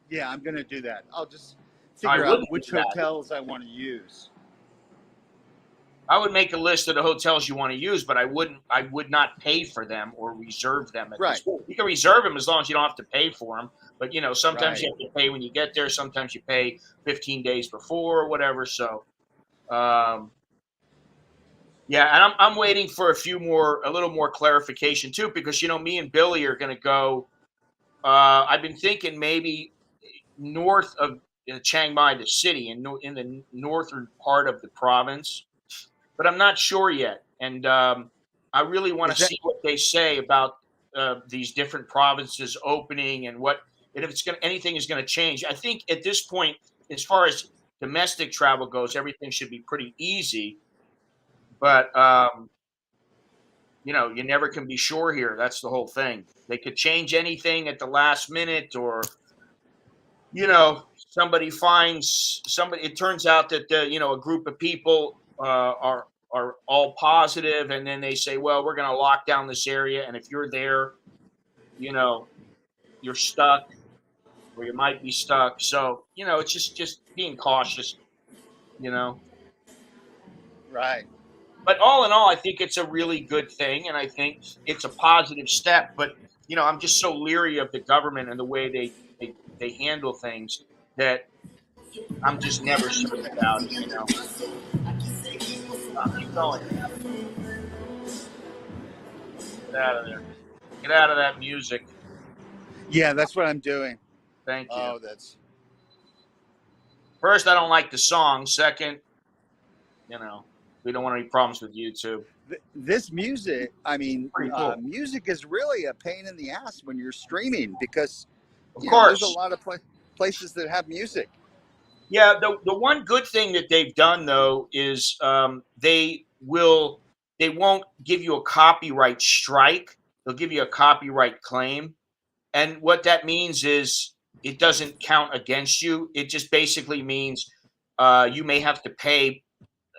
Yeah, I'm going to do that. I'll just I figure out wouldn't which do that. hotels I want to use. I would make a list of the hotels you want to use, but I would not pay for them or reserve them at this Right. point. You can reserve them as long as you don't have to pay for them. But sometimes Right. you have to pay when you get there. Sometimes you pay 15 days before or whatever. So, yeah, and I'm waiting for a little more clarification too, because me and Billy are going to go. I've been thinking maybe north of Chiang Mai, the city, in the northern part of the province, but I'm not sure yet. And I really want Is to that see what they say about these different provinces opening and if anything is going to change. I think at this point, as far as domestic travel goes, everything should be pretty easy. But you never can be sure here. That's the whole thing. They could change anything at the last minute, or somebody finds somebody. It turns out that a group of people are all positive, and then they say, "Well, we're going to lock down this area, and if you're there, you know, you're stuck, or you might be stuck." So it's just being cautious. You know, right? but all in all, I think it's a really good thing, and I think it's a positive step. But I'm just so leery of the government and the way they handle things that I'm just never certain about it. Keep going. Get out of there. Get out of that music. Yeah, that's what I'm doing. Thank you. Oh, that's First, I don't like the song. Second, we don't want any problems with YouTube. this music. I mean, Pretty cool. music is really a pain in the ass when you're streaming because Of there's a course. lot of places that have music. Yeah, the one good thing that they've done though is they won't give you a copyright strike. They'll give you a copyright claim. And what that means is it doesn't count against you. It just basically means you may have to pay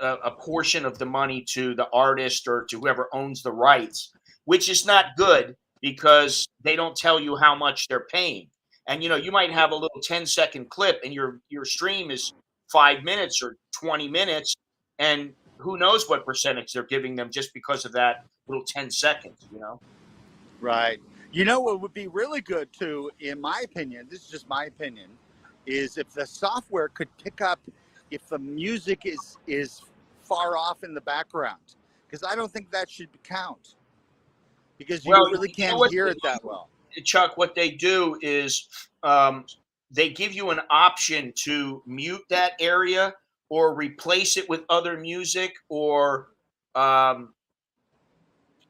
a portion of the money to the artist or to whoever owns the rights, which is not good because they don't tell you how much they're paying. And you might have a little 10-second clip, and your stream is 5 minutes or 20 minutes, and who knows what percentage they're giving them just because of that little 10 seconds. Right. You know what would be really good too, in my opinion, this is just my opinion, is if the software could pick up if the music is far off in the background. Because I don't think that should count. Because you Well, really you know can't what hear it that well. Chuck, what they do is they give you an option to mute that area or replace it with other music, or um,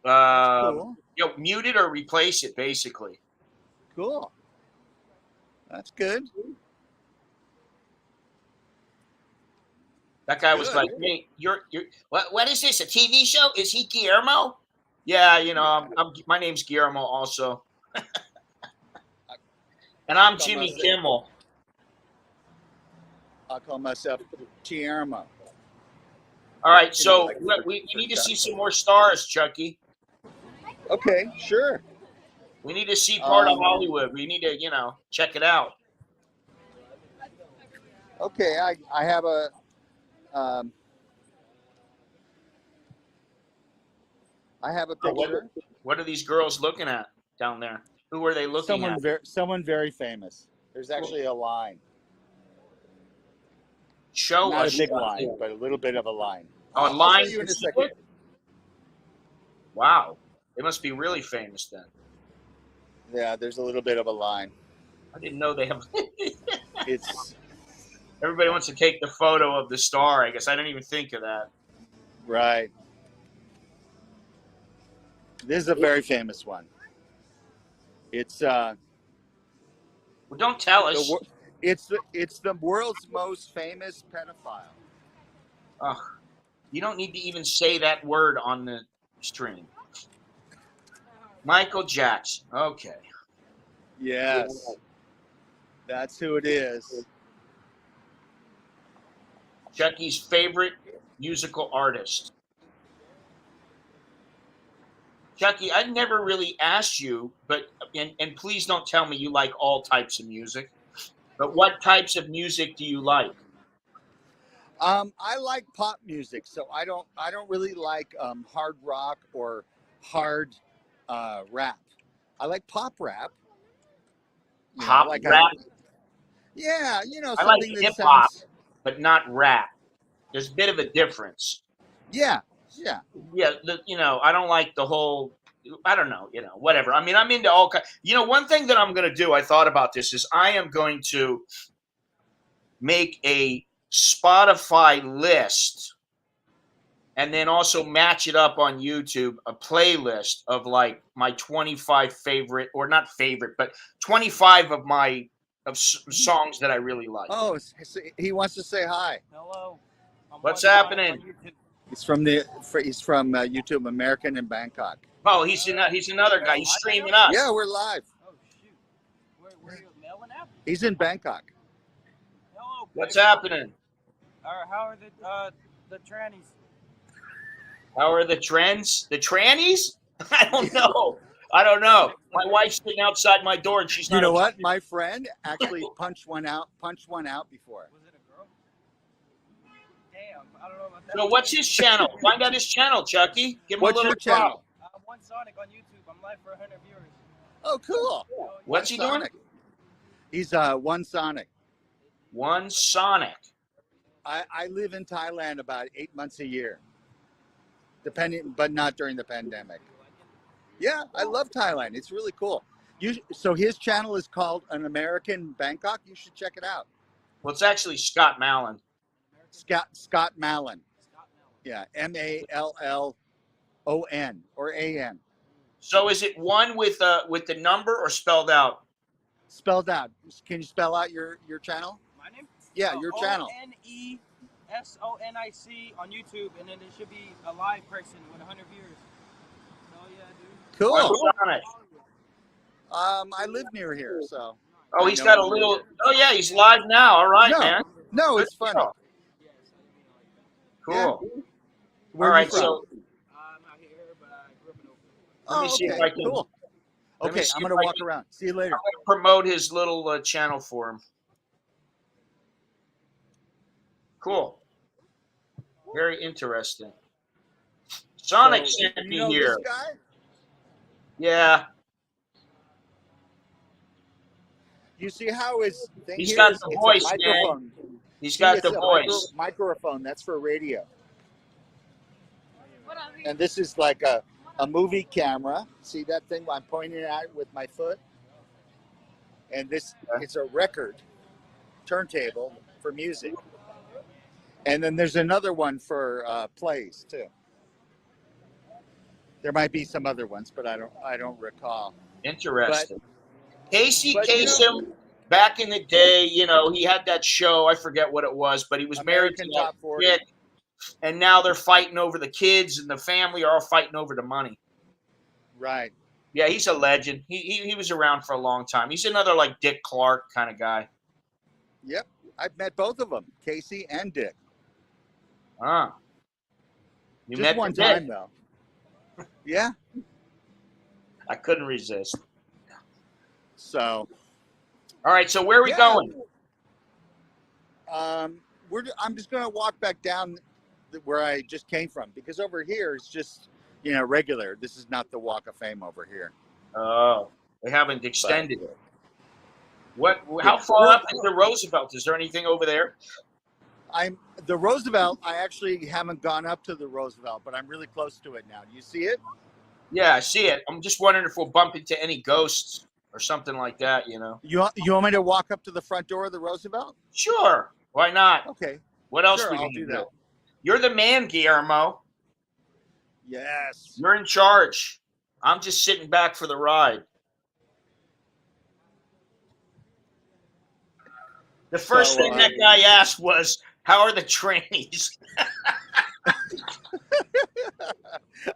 That's uh, cool. mute it or replace it, basically. Cool. That's good. That guy was Good. like, "Hey, you're what is this? A TV show? Is he Guillermo?" Yeah, my name's Guillermo also, and I'm Jimmy Kimmel. I'll call myself Guillermo. All right, so we need to see some more stars, Chucky. Okay, sure. We need to see part of Hollywood. We need to, check it out. Okay, I have a I have a picture. What are these girls looking at down there? Who are they looking at? Someone very famous. There's actually a line. Show Not us. a big line, but a little bit of a line. A line? I'll show you in a second. Wow. They must be really famous then. Yeah, there's a little bit of a line. I didn't know they have. It's Everybody wants to take the photo of the star. I guess I didn't even think of that. right. This is a very famous one. It's Well, don't tell us. it's the world's most famous pedophile. Ugh. You don't need to even say that word on the stream. Michael Jackson. Okay. Yes. That's who it is. Chucky's favorite musical artist. Chucky, I never really asked you, but and please don't tell me you like all types of music. But what types of music do you like? I like pop music, so I don't really like hard rock or hard rap. I like pop rap. You know, Pop like rap? yeah, I like something that hip hop, sounds but not rap. There's a bit of a difference. yeah, yeah. Yeah, I don't like the whole. I don't know, whatever. I mean, I'm into all kinds. One thing that I'm going to do. I thought about this is I am going to make a Spotify list and then also match it up on YouTube, a playlist of like my 25 favorite, or not favorite, but 25 of my songs that I really like. Oh, he wants to say hi. Hello. What's happening? He's from YouTube American in Bangkok. Oh, he's another guy. He's streaming us. Yeah, we're live. Oh shoot. Where you, Melbourne at? He's in Bangkok. Hello. What's happening? How are the trannies? How are the trends? The trannies? I don't know. My wife's sitting outside my door and she's not. You know what? My friend actually punched one out before. Was it a girl? Damn, I don't know about that. So what's his channel? Find out his channel, Chucky. Give him What's a little your channel? One Sonic on YouTube. I'm live for 100 viewers. Oh, cool. What's he doing? He's One Sonic. One Sonic. I live in Thailand about 8 months a year, depending, but not during the pandemic. Yeah, I love Thailand. It's really cool. So his channel is called An American Bangkok. You should check it out. Well, it's actually Scott Mallon. Scott Mallon. Yeah, Mallon or AN. So is it one with the number or spelled out? Spelled out. Can you spell out your channel? My name? Yeah, your channel. ONESONIC on YouTube, and then there should be a live person with 100 viewers. Oh yeah, dude. Cool. One Sonic. I live near here, so. Oh, he's got a little. Oh yeah, he's live now. All right, man. No, it's funny. Cool. Yeah. All Where right, you from? so I'm out here, but I grew up in Oakland. let me see if I can. Cool. let me Okay, see I'm if gonna I walk can- around. See you later. I'm gonna promote his little channel for him. Cool. Very interesting. Sonic So, sent you me know here. this guy? Yeah, You see how his thing He's here got is- the it's a voice, man. microphone. he's got It's the a voice. microphone. That's for radio. And this is like a movie camera. See that thing I'm pointing at with my foot? And this, it's a record turntable for music. And then there's another one for plays too. There might be some other ones, but I don't recall. Interesting. Casey but, Kasem, back in the day, he had that show. I forget what it was, but he was married to American that Top 40. chick, and now they're fighting over the kids, and the family are all fighting over the money. Right. Yeah, he's a legend. He was around for a long time. He's another like Dick Clark kind of guy. Yep. I've met both of them, Casey and Dick. Ah, you Just met one the time Dick. though. Yeah. I couldn't resist. So. All right, so where are we going? I'm just going to walk back down where I just came from, because over here is just regular. This is not the Walk of Fame over here. Oh, they haven't extended it. How far up is the Roosevelt? Is there anything over there? The Roosevelt. I actually haven't gone up to the Roosevelt, but I'm really close to it now. Do you see it? Yeah, I see it. I'm just wondering if we'll bump into any ghosts or something like that. You want me to walk up to the front door of the Roosevelt? Sure. Why not? Okay. What else Sure, we I'll can do do? that. You're the man, Guillermo. Yes. You're in charge. I'm just sitting back for the ride. The first thing that guy asked was, "How are the trannies?"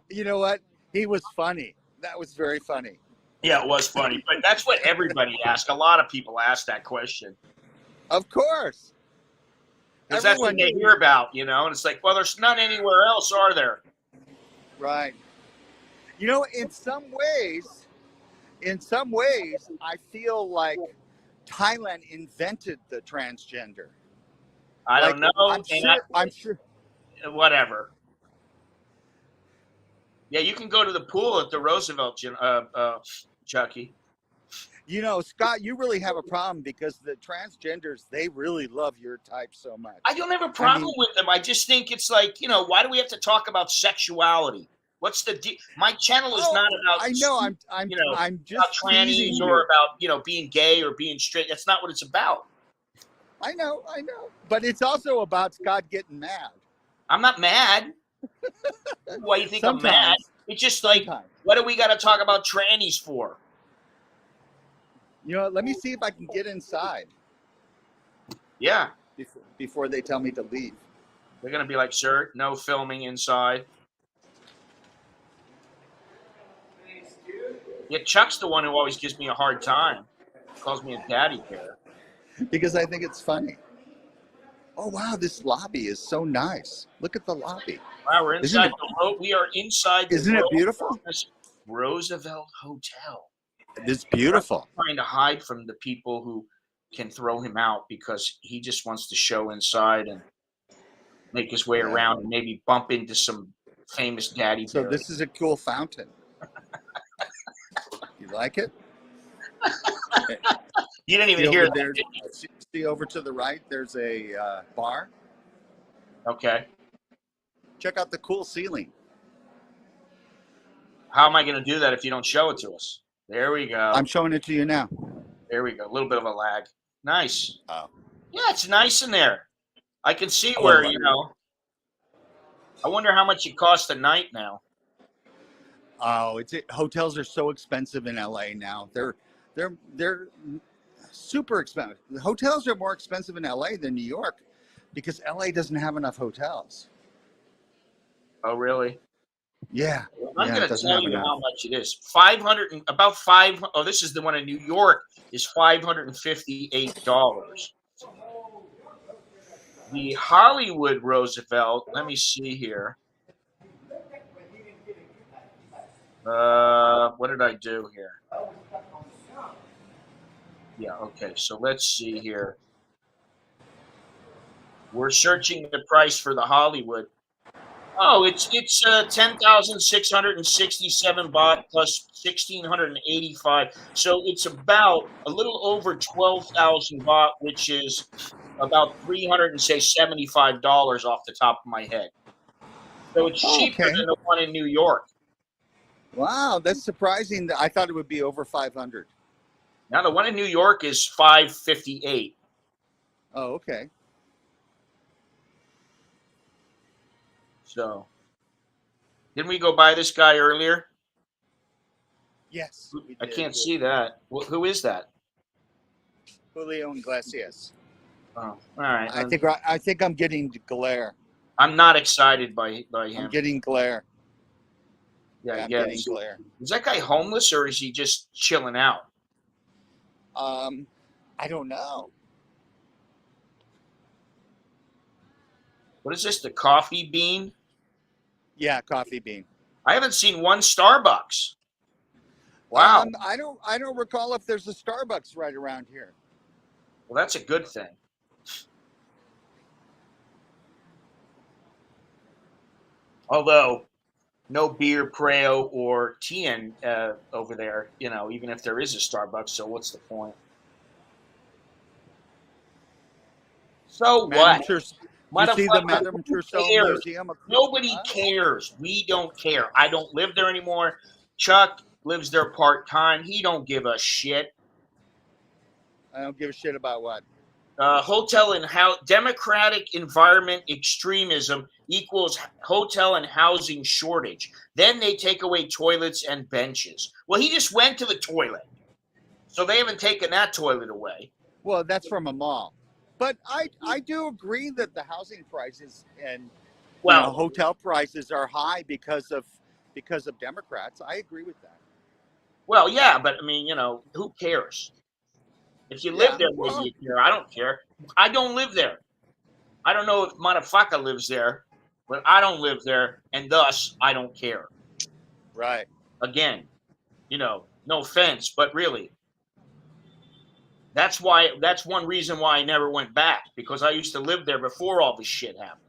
You know what? He was funny. That was very funny. Yeah, it was funny, but that's what everybody asked. A lot of people ask that question. Of course. Because that's what they hear about, and it's like, well, there's none anywhere else, are there? Right. You know, in some ways, I feel like Thailand invented the transgender. I Like don't know, and I'm sure. whatever. Yeah, you can go to the pool at the Roosevelt, Chucky. You know, Scott, you really have a problem because the transgenders, they really love your type so much. I don't have a I problem mean, with them. I just think it's like, why do we have to talk about sexuality? What's the my channel is oh, not about, I know. I'm I'm about just trannies teasing or you. about, being gay or being straight. That's not what it's about. I know. But it's also about Scott getting mad. I'm not mad. Why you think I'm mad? Sometimes, It's just like, sometimes. what do we got to talk about trannies for? You know, let me see if I can get inside Yeah. before they tell me to leave. They're going to be like, sir, no filming inside. Yeah, Chuck's the one who always gives me a hard time. Calls me a daddy bear. Because I think it's funny. Oh wow, this lobby is so nice. Look at the lobby. Wow, we're Isn't inside it, we are inside the isn't it beautiful? Roosevelt Hotel. It's beautiful. I'm trying to hide from the people who can throw him out because he just wants to show inside and make his way around and maybe bump into some famous daddy So bear. this is a cool fountain. You like it? You didn't even See hear over that, there. did you? See over to the right. There's a bar. Okay. Check out the cool ceiling. How am I going to do that if you don't show it to us? There we go. I'm showing it to you now. There we go. A little bit of a lag. Nice. Oh. Yeah, it's nice in there. I can see Oh, where, right. I wonder how much it costs a night now. Oh, hotels are so expensive in LA now. They're super expensive. The hotels are more expensive in LA than New York because LA doesn't have enough hotels. Oh, really? Yeah. I'm Yeah, going it to doesn't tell have you enough. how much it is. 500 and about 5. Oh, this is the one in New York is $558. The Hollywood Roosevelt, let me see here. What did I do here? Yeah, okay. So let's see here. We're searching the price for the Hollywood. Oh, it's 10,667 baht plus 1,685. So it's about a little over 12,000 baht, which is about $375 off the top of my head. So it's cheaper Okay. than the one in New York. Wow, that's surprising. I thought it would be over 500. Now the one in New York is 558. Oh, okay. So didn't we go by this guy earlier? Yes, we I did. can't see that. Who is that? Julio Iglesias. Oh, all right. I think I'm getting glare. I'm not excited by him. I'm getting glare. Yeah, I'm getting glare. Is that guy homeless or is he just chilling out? I don't know. What is this? The coffee bean? Yeah, coffee bean. I haven't seen one Starbucks. Wow. I don't recall if there's a Starbucks right around here. Well, that's a good thing. Although, no beer, Preo, or Tien over there, even if there is a Starbucks, so what's the point? So Madame what? You see the Madame Tussauds Museum? Nobody cares. We don't care. I don't live there anymore. Chuck lives there part-time. He don't give a shit. I don't give a shit about what. Hotel and democratic environment extremism equals hotel and housing shortage. Then they take away toilets and benches. Well, he just went to the toilet. So they haven't taken that toilet away. Well, that's from a mall. But I do agree that the housing prices and hotel prices are high because of Democrats. I agree with that. Well, yeah, but I mean, who cares? If you live there, maybe you care. I don't care. I don't live there. I don't know if motherfucker lives there, but I don't live there, and thus I don't care. Right. Again, no offense, but really, that's one reason why I never went back, because I used to live there before all this shit happened.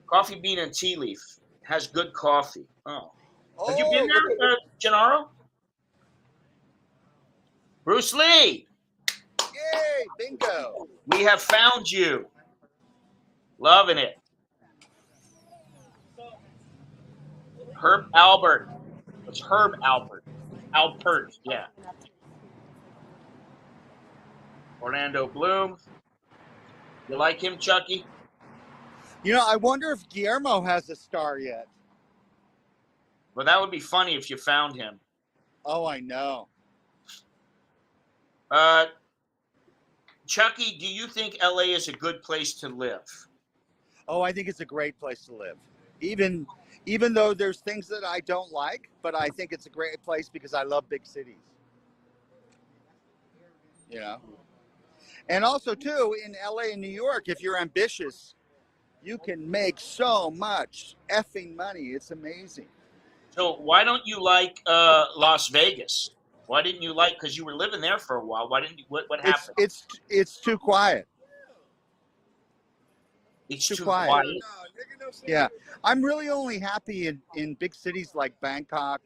Coffee Bean and Tea Leaf has good coffee. Oh, have you been Oh, look at there, Gennaro? Bruce Lee, yay, bingo. we have found you. Loving it. Herb Albert. It's Herb Albert. Alpert, yeah. Orlando Bloom. You like him, Chucky? I wonder if Guillermo has a star yet. Well, that would be funny if you found him. Oh, I know. Chucky, do you think LA is a good place to live? Oh, I think it's a great place to live. Even though there's things that I don't like, but I think it's a great place because I love big cities. And also too, in LA and New York, if you're ambitious, you can make so much effing money. It's amazing. So why don't you like Las Vegas? Why didn't you like? Because you were living there for a while. Why didn't you? What happened? It's too quiet. It's too quiet. Yeah, I'm really only happy in big cities like Bangkok,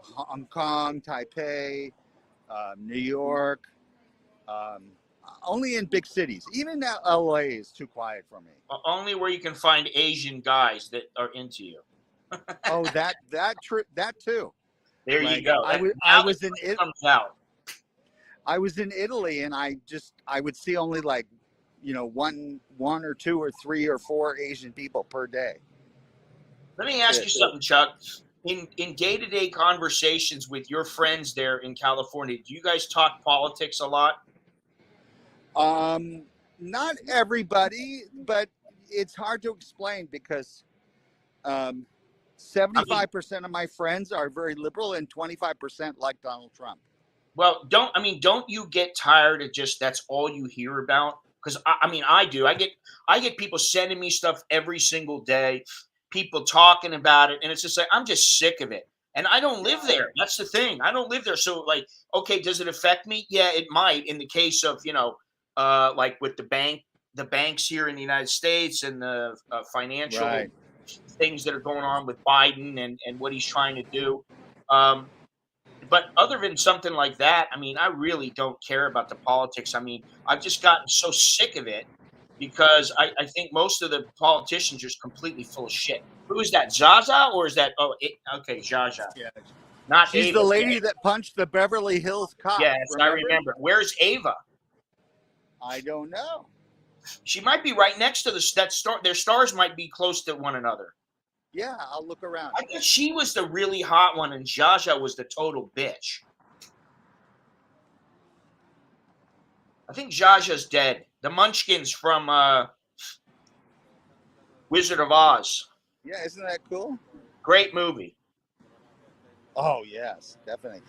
Hong Kong, Taipei, New York. Only in big cities. Even LA is too quiet for me. Only where you can find Asian guys that are into you. Oh, that too. There you go. I was in comes out. I was in Italy, and I would see only like, one or two or three or four Asian people per day. Let me ask you something, Chuck. In day-to-day conversations with your friends there in California, do you guys talk politics a lot? Not everybody, but it's hard to explain because 75% of my friends are very liberal and 25% like Donald Trump. Well, don't you get tired of just that's all you hear about? Because I do. I get people sending me stuff every single day, people talking about it, and it's just like I'm just sick of it. And I don't live there. That's the thing. I don't live there. So like, okay, does it affect me? Yeah, it might. In the case of like with the banks here in the United States and the financial things that are going on with Biden and what he's trying to do. But other than something like that, I really don't care about the politics. I've just gotten so sick of it because I think most of the politicians are just completely full of shit. Who is that, Zaza, or is that? Okay, Zaza. Yeah, not she's Ava. the lady that punched the Beverly Hills cop. Yes, I remember. Where's Ava? I don't know. She might be right next to that star. Their stars might be close to one another. Yeah, I'll look around. I guess she was the really hot one, and Jaja was the total bitch. I think Jaja's dead. The Munchkins from Wizard of Oz. Yeah, isn't that cool? Great movie. Oh, yes, definitely.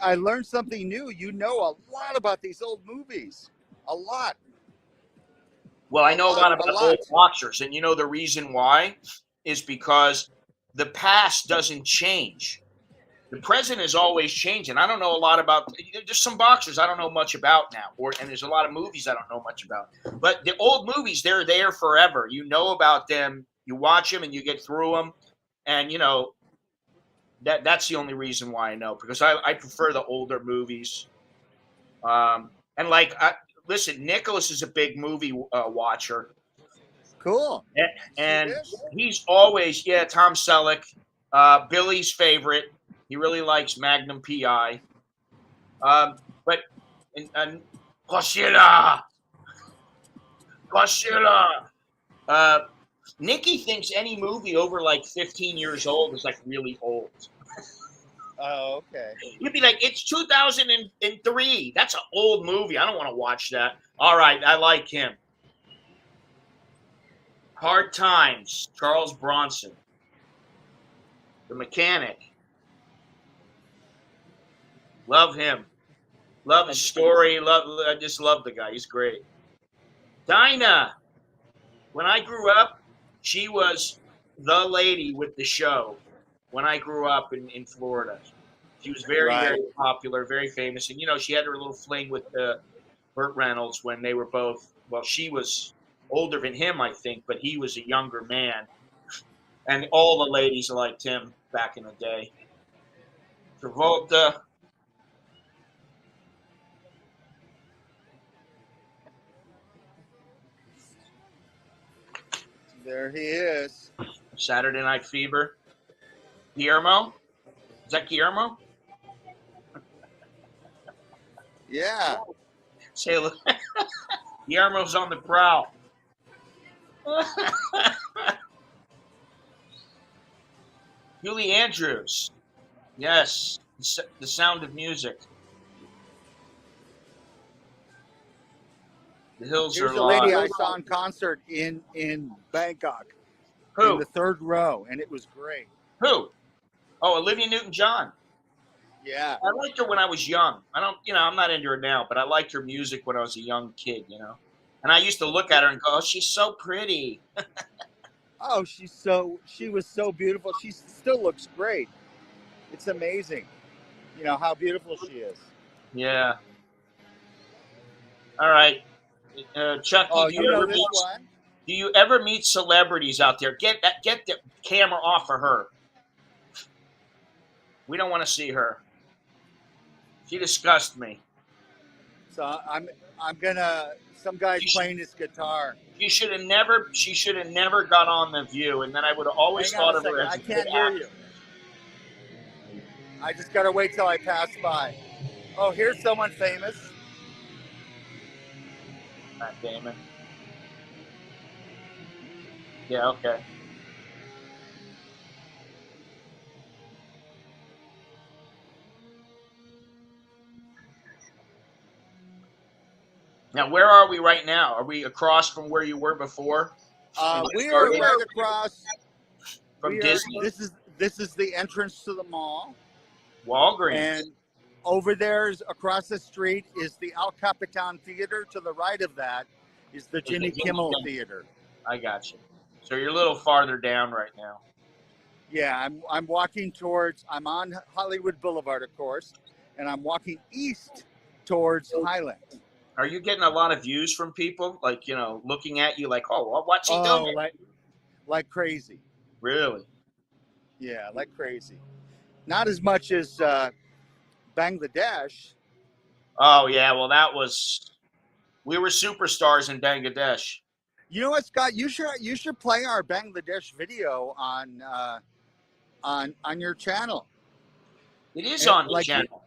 I learned something new. You know a lot about these old movies. A lot. Well, I know a lot about old watchers, and the reason why is because the past doesn't change. The present is always changing. I don't know a lot about. There's some boxers I don't know much about now, and there's a lot of movies I don't know much about. But the old movies, they're there forever. You know about them. You watch them, and you get through them, and that's the only reason why I know, because I prefer the older movies. And like, listen, Nicholas is a big movie watcher. Cool. And he's always, Tom Selleck, Billy's favorite. He really likes Magnum PI. But Godzilla. Nikki thinks any movie over like 15 years old is like really old. Oh, okay. You'd be like, it's 2003. That's an old movie. I don't want to watch that. All right, I like him. Hard Times, Charles Bronson. The Mechanic. Love him. Love his story. I just love the guy. He's great. Dinah. When I grew up, she was the lady with the show. when I grew up in Florida. She was very, Right. very popular, very famous. And, she had her little fling with Burt Reynolds when they were both, well, she was older than him, I think, but he was a younger man. And all the ladies liked him back in the day. Travolta. There he is. Saturday Night Fever. Guillermo? Is that Guillermo? Yeah. Say, look, Guillermo's on the prowl. Julie Andrews. Yes. The Sound of Music. The Hills Here's Are a lady I Alive. saw in concert in Bangkok in Who? the third row, and it was great. Who? Oh, Olivia Newton-John. Yeah. I liked her when I was young. I don't, I'm not into her now, but I liked her music when I was a young kid, And I used to look at her and go, oh, she's so pretty. Oh, she was so beautiful. She still looks great. It's amazing, how beautiful she is. Yeah. All right. Chucky, Oh, you know this one? do you ever meet celebrities out there? Get the camera off of her. We don't want to see her. She disgusts me. So some guy's playing his guitar. She should have never got on The View, and then I would have always Hang on thought of her a as second. a I can't hear you. I just gotta wait till I pass by. Oh, here's someone famous. Matt Damon. Yeah, okay. Now, where are we right now? Are we across from where you were before? We are right across from Disney. This is the entrance to the mall. Walgreens. And over there, across the street, is the El Capitan Theater. To the right of that is the Jimmy Kimmel Theater. I got you. So you're a little farther down right now. Yeah, I'm walking towards. I'm on Hollywood Boulevard, of course, and I'm walking east towards Highland. Are you getting a lot of views from people, like looking at you, like, oh, what's he doing? Like crazy. Really? Yeah, like crazy. Not as much as Bangladesh. Oh yeah, well we were superstars in Bangladesh. You know what, Scott? You should play our Bangladesh video on your channel. It is on the channel.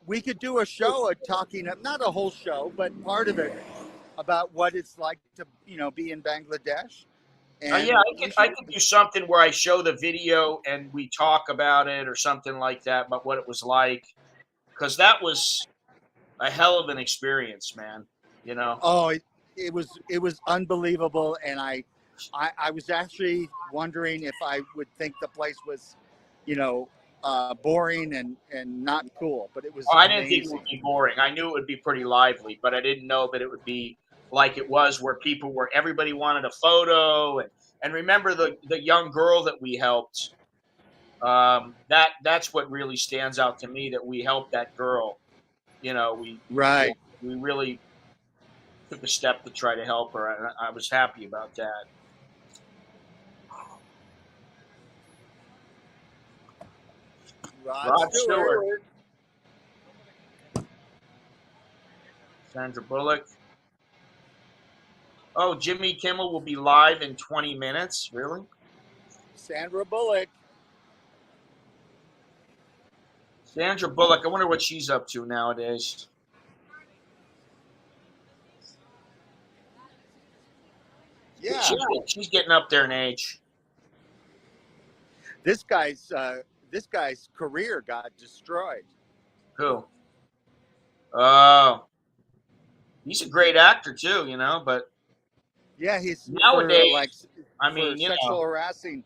We could do a show talking, not a whole show, but part of it about what it's like to be in Bangladesh. And yeah, I could do something where I show the video and we talk about it or something like that, about what it was like, because that was a hell of an experience, man. Oh, it was unbelievable, and I was actually wondering if I would think the place was, boring and not cool, but it was. I didn't think it would be boring. I knew it would be pretty lively, but I didn't know that it would be like it was, where everybody wanted a photo, and remember the young girl that we helped. That's what really stands out to me, that we helped that girl. We really took a step to try to help her, and I was happy about that. Rod Stewart. Sandra Bullock. Oh, Jimmy Kimmel will be live in 20 minutes. Really? Sandra Bullock. Sandra Bullock. I wonder what she's up to nowadays. Yeah, she's getting up there in age. This guy's career got destroyed. Who? Oh, he's a great actor too, but yeah, he's nowadays. Sexual harassing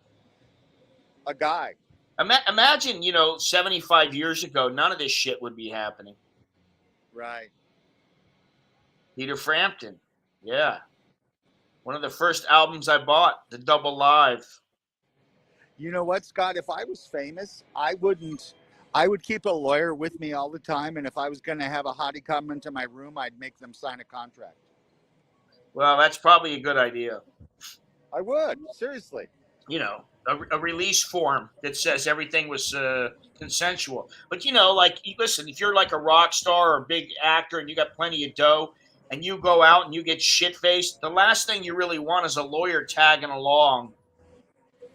a guy. Imagine, 75 years ago, none of this shit would be happening. Right. Peter Frampton. Yeah. One of the first albums I bought, The Double Live. You know what, Scott? If I was famous, I wouldn't. I would keep a lawyer with me all the time, and if I was going to have a hottie come into my room, I'd make them sign a contract. Well, that's probably a good idea. I would, seriously. You know, a release form that says everything was consensual. But you know, like, listen, if you're like a rock star or a big actor and you got plenty of dough, and you go out and you get shit faced, the last thing you really want is a lawyer tagging along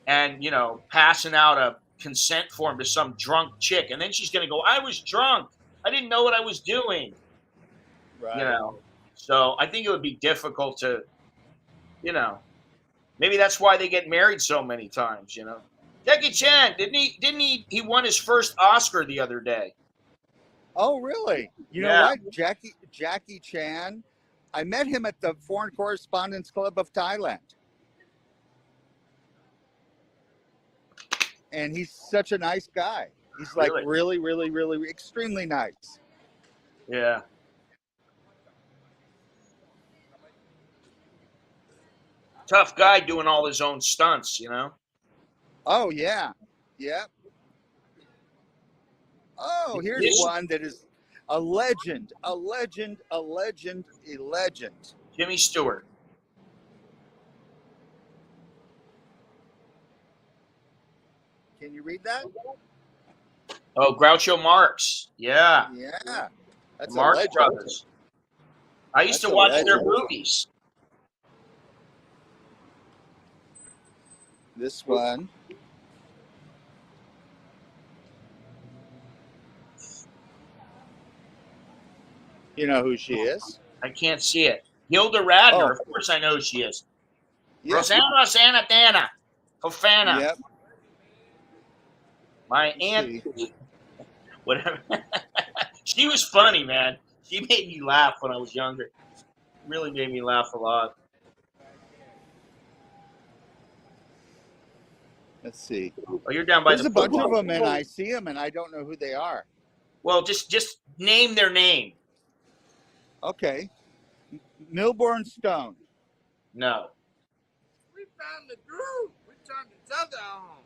and, you know, passing out a consent form to some drunk chick, and then she's going to go, "I was drunk. I didn't know what I was doing." You Right. know, so I think it would be difficult to, you know, maybe that's why they get married so many times. You know, Jackie Chan didn't he won his first Oscar the other day? Oh, really? You know Yeah. what? Jackie Chan, I met him at the Foreign Correspondents Club of Thailand. And he's such a nice guy. He's like Really? really, really, really extremely nice. Yeah. Tough guy doing all his own stunts, you know. Oh, yeah. Yeah. Oh, here's This one that is a legend, a legend, a legend, a legend. Jimmy Stewart. Can you read that? Oh, Groucho Marx. Yeah. Yeah. The That's a Marx legend. Brothers. I used That's to a watch their legend. movies. This one. You know who she is? I can't see it. Hilda Radner. Oh. Of course I know who she is. Yeah. Rosanna Dana. Fofana. Yep. My Let's aunt. see. Whatever. She was funny, man. She made me laugh when I was younger. Really made me laugh a lot. Let's see. Oh, you're down by There's the a bunch of football. them, and I see them, and I don't know who they are. Well, just name their name. Okay. Milbourne Stone. No. We found the groove. We turned each other on.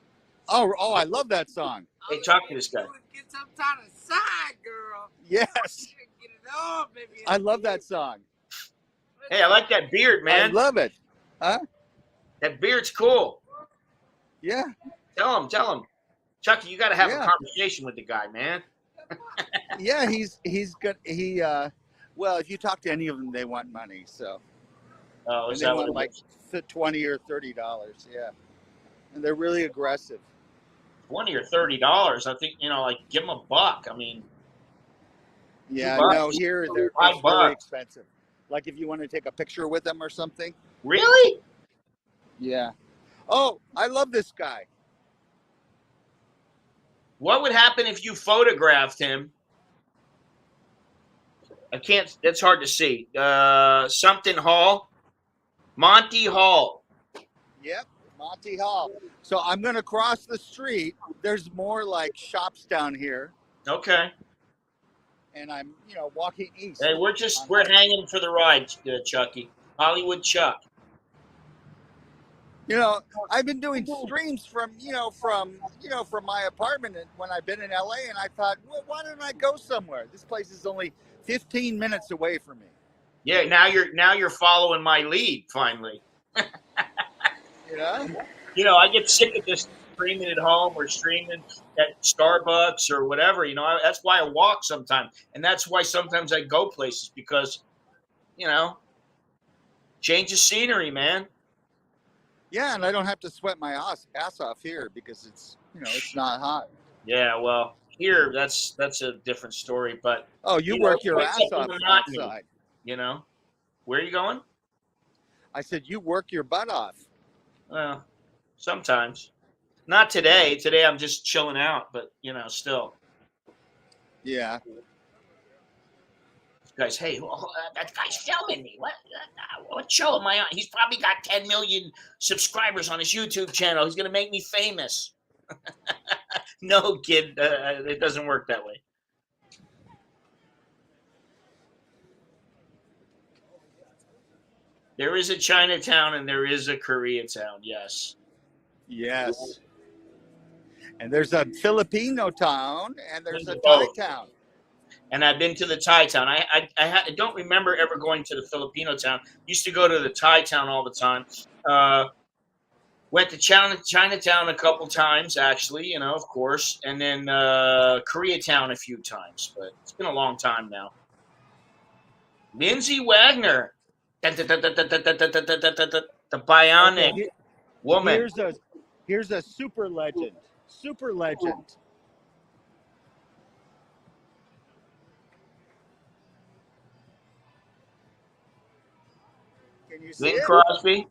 Oh, I love that song. Hey, talk to this guy. Get some kind of side, girl. Yes. Get it on, baby. I love that song. Hey, I like that beard, man. I love it. Huh? That beard's cool. Yeah. Tell him. Chucky, you got to have Yeah. a conversation with the guy, man. Yeah, he's good. Well, if you talk to any of them, they want money. So Oh, and is they that want what it like is? $20 or $30. Yeah, and they're really aggressive. $20 or $30? I think, you know, like, give him a buck. I mean, Yeah, $2. no, here they're $5. very expensive. Like if you want to take a picture with them or something. Really? Yeah. Oh, I love this guy. What would happen if you photographed him? I can't, that's hard to see. Something Hall. Monty Hall. Yep, Monty Hall. So I'm going to cross the street. There's more like shops down here, Okay. and I'm, walking east. Hey, we're hanging for the ride, Chucky. Hollywood Chuck. I've been doing streams from my apartment when I've been in LA, and I thought, well, why don't I go somewhere? This place is only 15 minutes away from me. Yeah, now you're following my lead finally. I get sick of just streaming at home or streaming at Starbucks or whatever. That's why I walk sometimes, and that's why sometimes I go places because, change of scenery, man. Yeah, and I don't have to sweat my ass off here because it's not hot. Yeah, well, here that's a different story. But you work your ass off outside. Where are you going? I said you work your butt off. Well, sometimes. Not today. Today I'm just chilling out, but still. Yeah. Guys, hey, that guy's filming me. What show am I on? He's probably got 10 million subscribers on his YouTube channel. He's gonna make me famous. No, kid, it doesn't work that way. There is a Chinatown and there is a Koreatown. Yes. Yes. And there's a Filipino town, and there's a Thai Oh. town. And I've been to the Thai town. I don't remember ever going to the Filipino town. Used to go to the Thai town all the time. Went to Chinatown a couple times, actually, you know, of course, and then Koreatown a few times, but it's been a long time now. Lindsay Wagner, the bionic Okay, woman. here's a super legend. Super legend. Can you see Bing it? Crosby.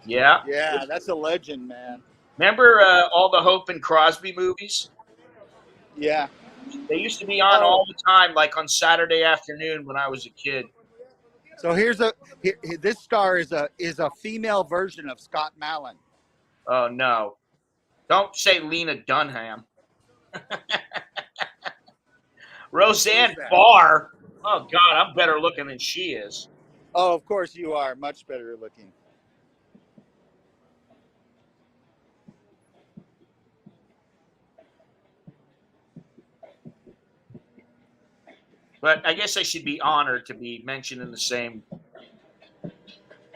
Yeah. Yeah, that's a legend, man. Remember all the Hope and Crosby movies? Yeah. They used to be on all the time, like on Saturday afternoon when I was a kid. So this star is a female version of Scott Mallon. Oh, no. Don't say Lena Dunham. Roseanne Barr. Oh, God, I'm better looking than she is. Oh, of course you are. Much better looking. But I guess I should be honored to be mentioned in the same.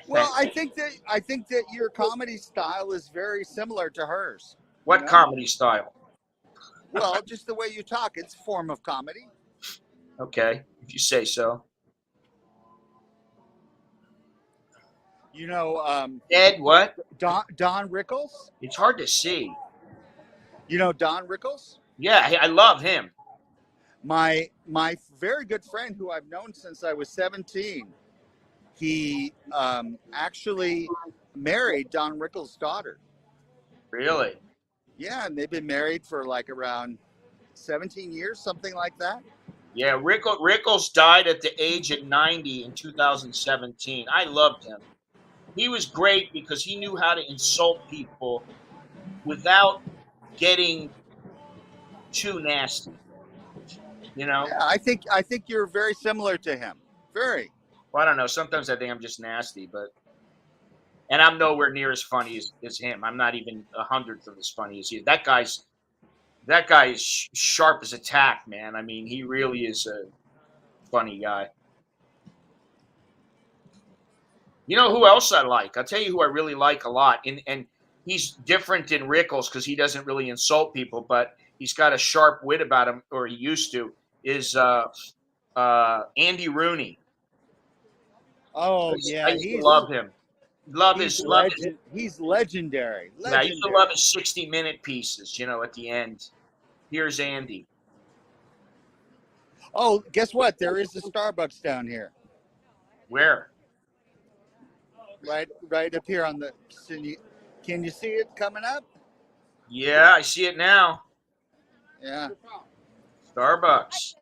Well, I think that your comedy style is very similar to hers. What you know? comedy style? Well, just the way you talk, it's a form of comedy. Okay, if you say so. You know, Ed, what? Don Rickles. It's hard to see. You know Don Rickles? Yeah, I love him. My very good friend who I've known since I was 17. He actually married Don Rickles' daughter. Really? Yeah, and they've been married for like around 17 years, something like that. Yeah, Rickles died at the age of 90 in 2017. I loved him. He was great because he knew how to insult people without getting too nasty. You know? Yeah, I think you're very similar to him. Very. Well, I don't know. Sometimes I think I'm just nasty, and I'm nowhere near as funny as him. I'm not even 100th of as funny as he is. That guy is sharp as a tack, man. I mean, he really is a funny guy. You know who else I like? I'll tell you who I really like a lot, and he's different than Rickles because he doesn't really insult people, but he's got a sharp wit about him, or he used to. Is Andy Rooney? Oh yeah, I used to love him. He's legendary. I used to love his 60-minute pieces. You know, at the end, here's Andy. Oh, guess what? There is a Starbucks down here. Where? Right up here on the. Can you see it coming up? Yeah, I see it now. Yeah. Starbucks.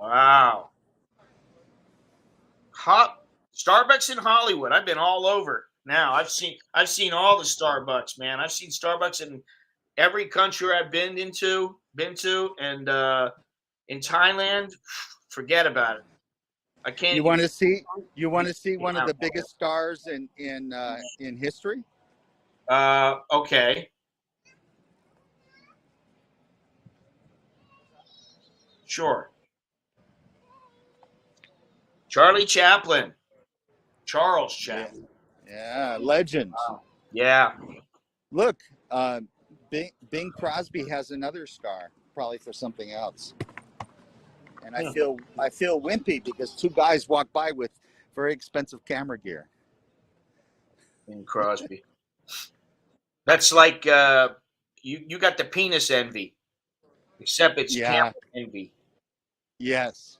Wow. Starbucks in Hollywood. I've been all over. Now I've seen all the Starbucks, man. I've seen Starbucks in every country I've been to, and in Thailand, forget about it. I can't. You want to see one of the biggest stars in history? Okay. Sure. Charles Chaplin. Yeah, legend. Wow. Yeah. Look, Bing Crosby has another star, probably for something else. And I feel wimpy because two guys walk by with very expensive camera gear. Bing Crosby. That's like you got the penis envy, except it's camera envy. Yes.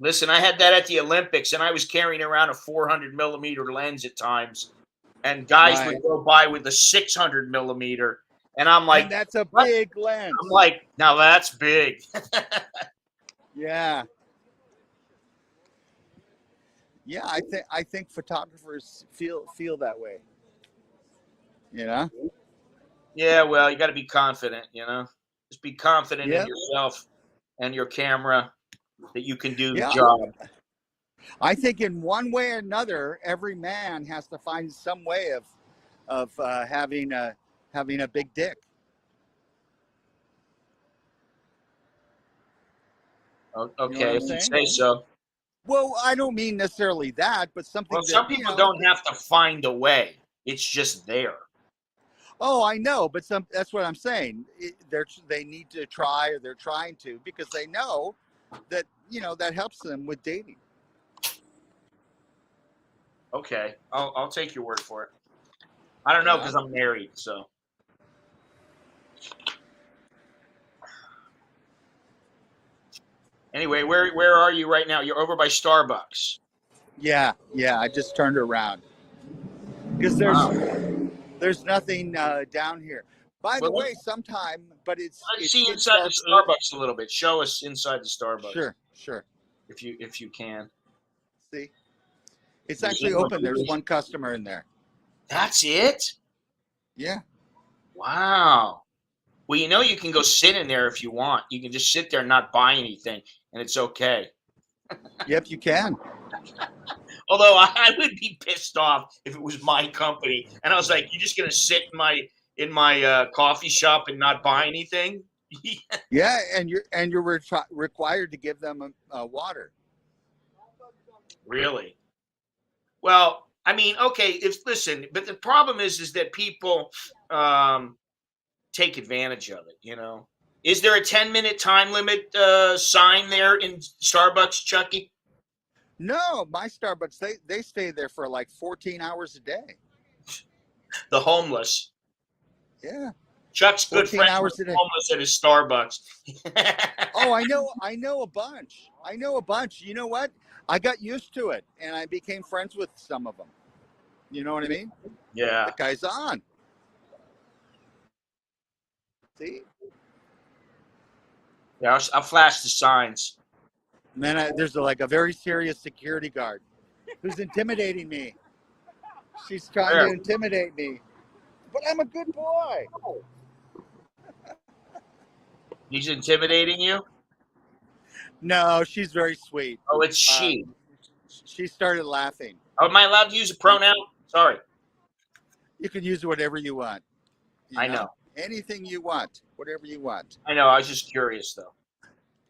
Listen, I had that at the Olympics, and I was carrying around a 400 millimeter lens at times, and guys would go by with a 600 millimeter, and I'm like, and that's a what? Big lens. I'm like, now that's big. Yeah. Yeah, I think photographers feel that way. You know? Yeah, well, you got to be confident, you know? Just be confident in yourself and your camera that you can do the job. I think in one way or another, every man has to find some way of having a big dick. Okay, I'm if you saying? say so. Well, I don't mean necessarily that, but something Well, that some people don't have to find a way. It's just there. Oh, I know, but that's what I'm saying. They need to try, or they're trying to, because they know that that helps them with dating. Okay, I'll take your word for it. I don't know Yeah. because I'm married, so. Anyway, where are you right now? You're over by Starbucks. Yeah, I just turned around because Wow. there's nothing down here. By the Well, way, sometime, but let's it see gets inside the dark early. Starbucks a little bit. Show us inside the Starbucks, Sure. if you can. See, it's You actually zoom a open. There's little. one customer in there. That's it? Yeah. Wow. Well, you can go sit in there if you want. You can just sit there and not buy anything, and it's okay. Yep, you can. Although I would be pissed off if it was my company and I was like, "You're just gonna sit in my coffee shop and not buy anything?" Yeah, and you're required to give them water. Really? Well, I mean, okay. Listen, but the problem is that people take advantage of it. Is there a 10-minute time limit sign there in Starbucks, Chucky? No, my Starbucks, they stay there for like 14 hours a day. The homeless. Yeah. Chuck's good 14 friends with hours a day. homeless at his Starbucks. Oh, I know a bunch. You know what? I got used to it, and I became friends with some of them. You know what I mean? Yeah. The guy's on. See? Yeah, I'll flash the signs. And then there's like a very serious security guard who's intimidating me. She's trying to intimidate me. But I'm a good boy. He's intimidating you? No, she's very sweet. Oh, it's she. She started laughing. Oh, am I allowed to use a pronoun? Sorry. You can use whatever you want. I know. Anything you want. Whatever you want. I know. I was just curious, though.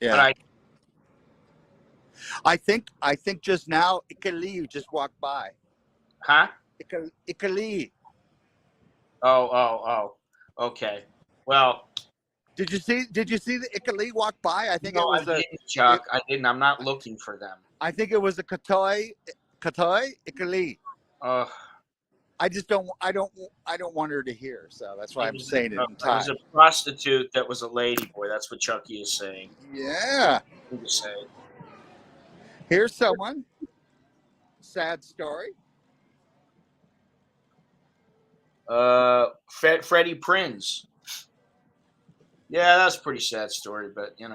Yeah. But I think just now Ikali just walked by. Huh? Ikali. Oh. Okay. Well. Did you see the Ikali walk by? I think it was I didn't, Chuck. I didn't. I'm not looking for them. I think it was a Katoi Ikali. I just don't want her to hear, so that's why I'm saying it in time. It was a prostitute that was a lady boy. That's what Chucky is saying. Yeah. Here's someone. Sad story. Freddie Prinze. Yeah, that's a pretty sad story, but You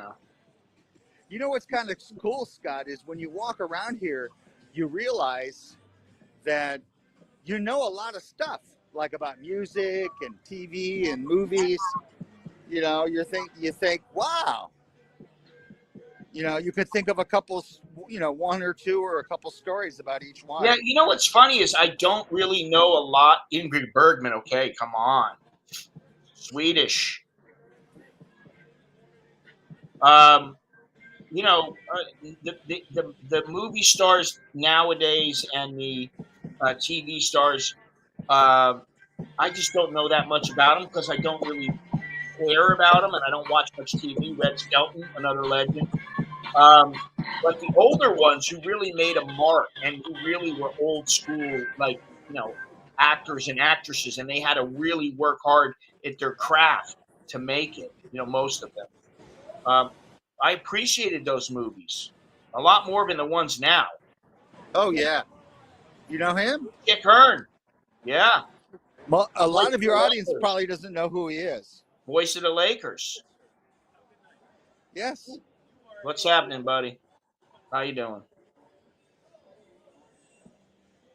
know what's kind of cool, Scott, is when you walk around here, you realize that you know a lot of stuff, like about music and TV and movies. You think, wow. You could think of a couple, one or two or a couple stories about each one. Yeah, what's funny is I don't really know a lot. Ingrid Bergman, okay, come on. Swedish. The movie stars nowadays and the TV stars, I just don't know that much about them because I don't really care about them and I don't watch much TV. Red Skelton, another legend. But the older ones who really made a mark and who really were old school, like, actors and actresses, and they had to really work hard at their craft to make it, most of them. I appreciated those movies a lot more than the ones now. Oh, yeah. You know him? Dick Hearn. Yeah. Well, a lot of your audience probably doesn't know who he is. Voice of the Lakers. Yes. What's happening, buddy? How you doing?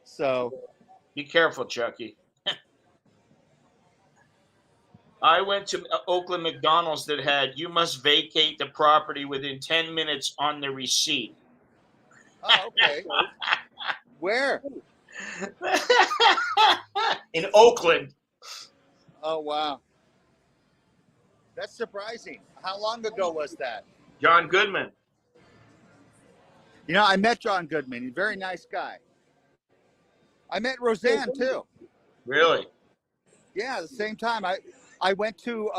So. Be careful, Chucky. I went to Oakland McDonald's that had, you must vacate the property within 10 minutes on the receipt. Oh, okay. Where? in Oakland. Oh, wow. That's surprising. How long ago was that? John Goodman. You know, I met John Goodman. He's a very nice guy. I met Roseanne too. Really? Yeah, at the same time. I went to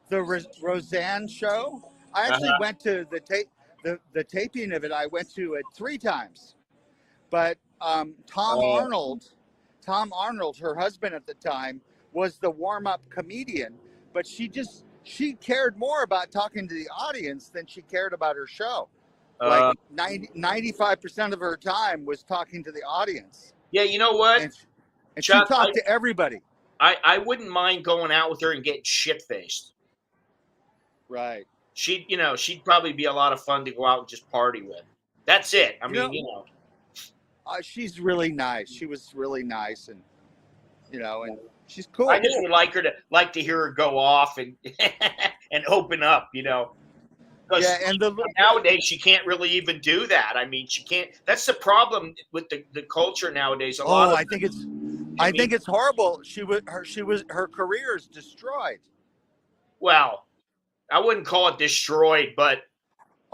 the Roseanne show. I actually went to the taping of it. I went to it 3 times. But Tom Arnold, her husband at the time, was the warm-up comedian. But she cared more about talking to the audience than she cared about her show. Like 95% of her time was talking to the audience. Yeah, you know what? And Chuck, she talked to everybody. I wouldn't mind going out with her and getting shit-faced. Right. She'd probably be a lot of fun to go out and just party with. That's it. I mean, she's really nice. She was really nice, and and she's cool. I just would like to hear her go off and and open up, Yeah, and nowadays she can't really even do that. I mean, she can't. That's the problem with the culture nowadays. I think it's horrible. Her career is destroyed. Well, I wouldn't call it destroyed, but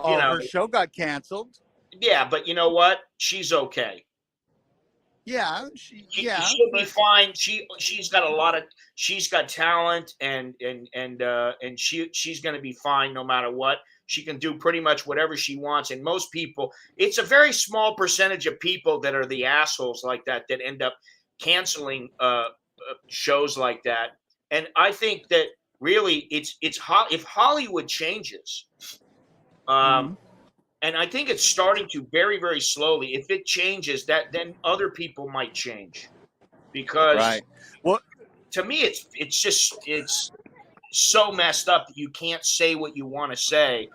her show got canceled. Yeah, but you know what? She's okay. Yeah, she'll be fine. She's got talent, and she's going to be fine no matter what. She can do pretty much whatever she wants. And most people, it's a very small percentage of people that are the assholes like that end up canceling shows like that. And I think that really if Hollywood changes, and I think it's starting to very, very slowly. If it changes, then other people might change, because to me it's so messed up that you can't say what you want to say.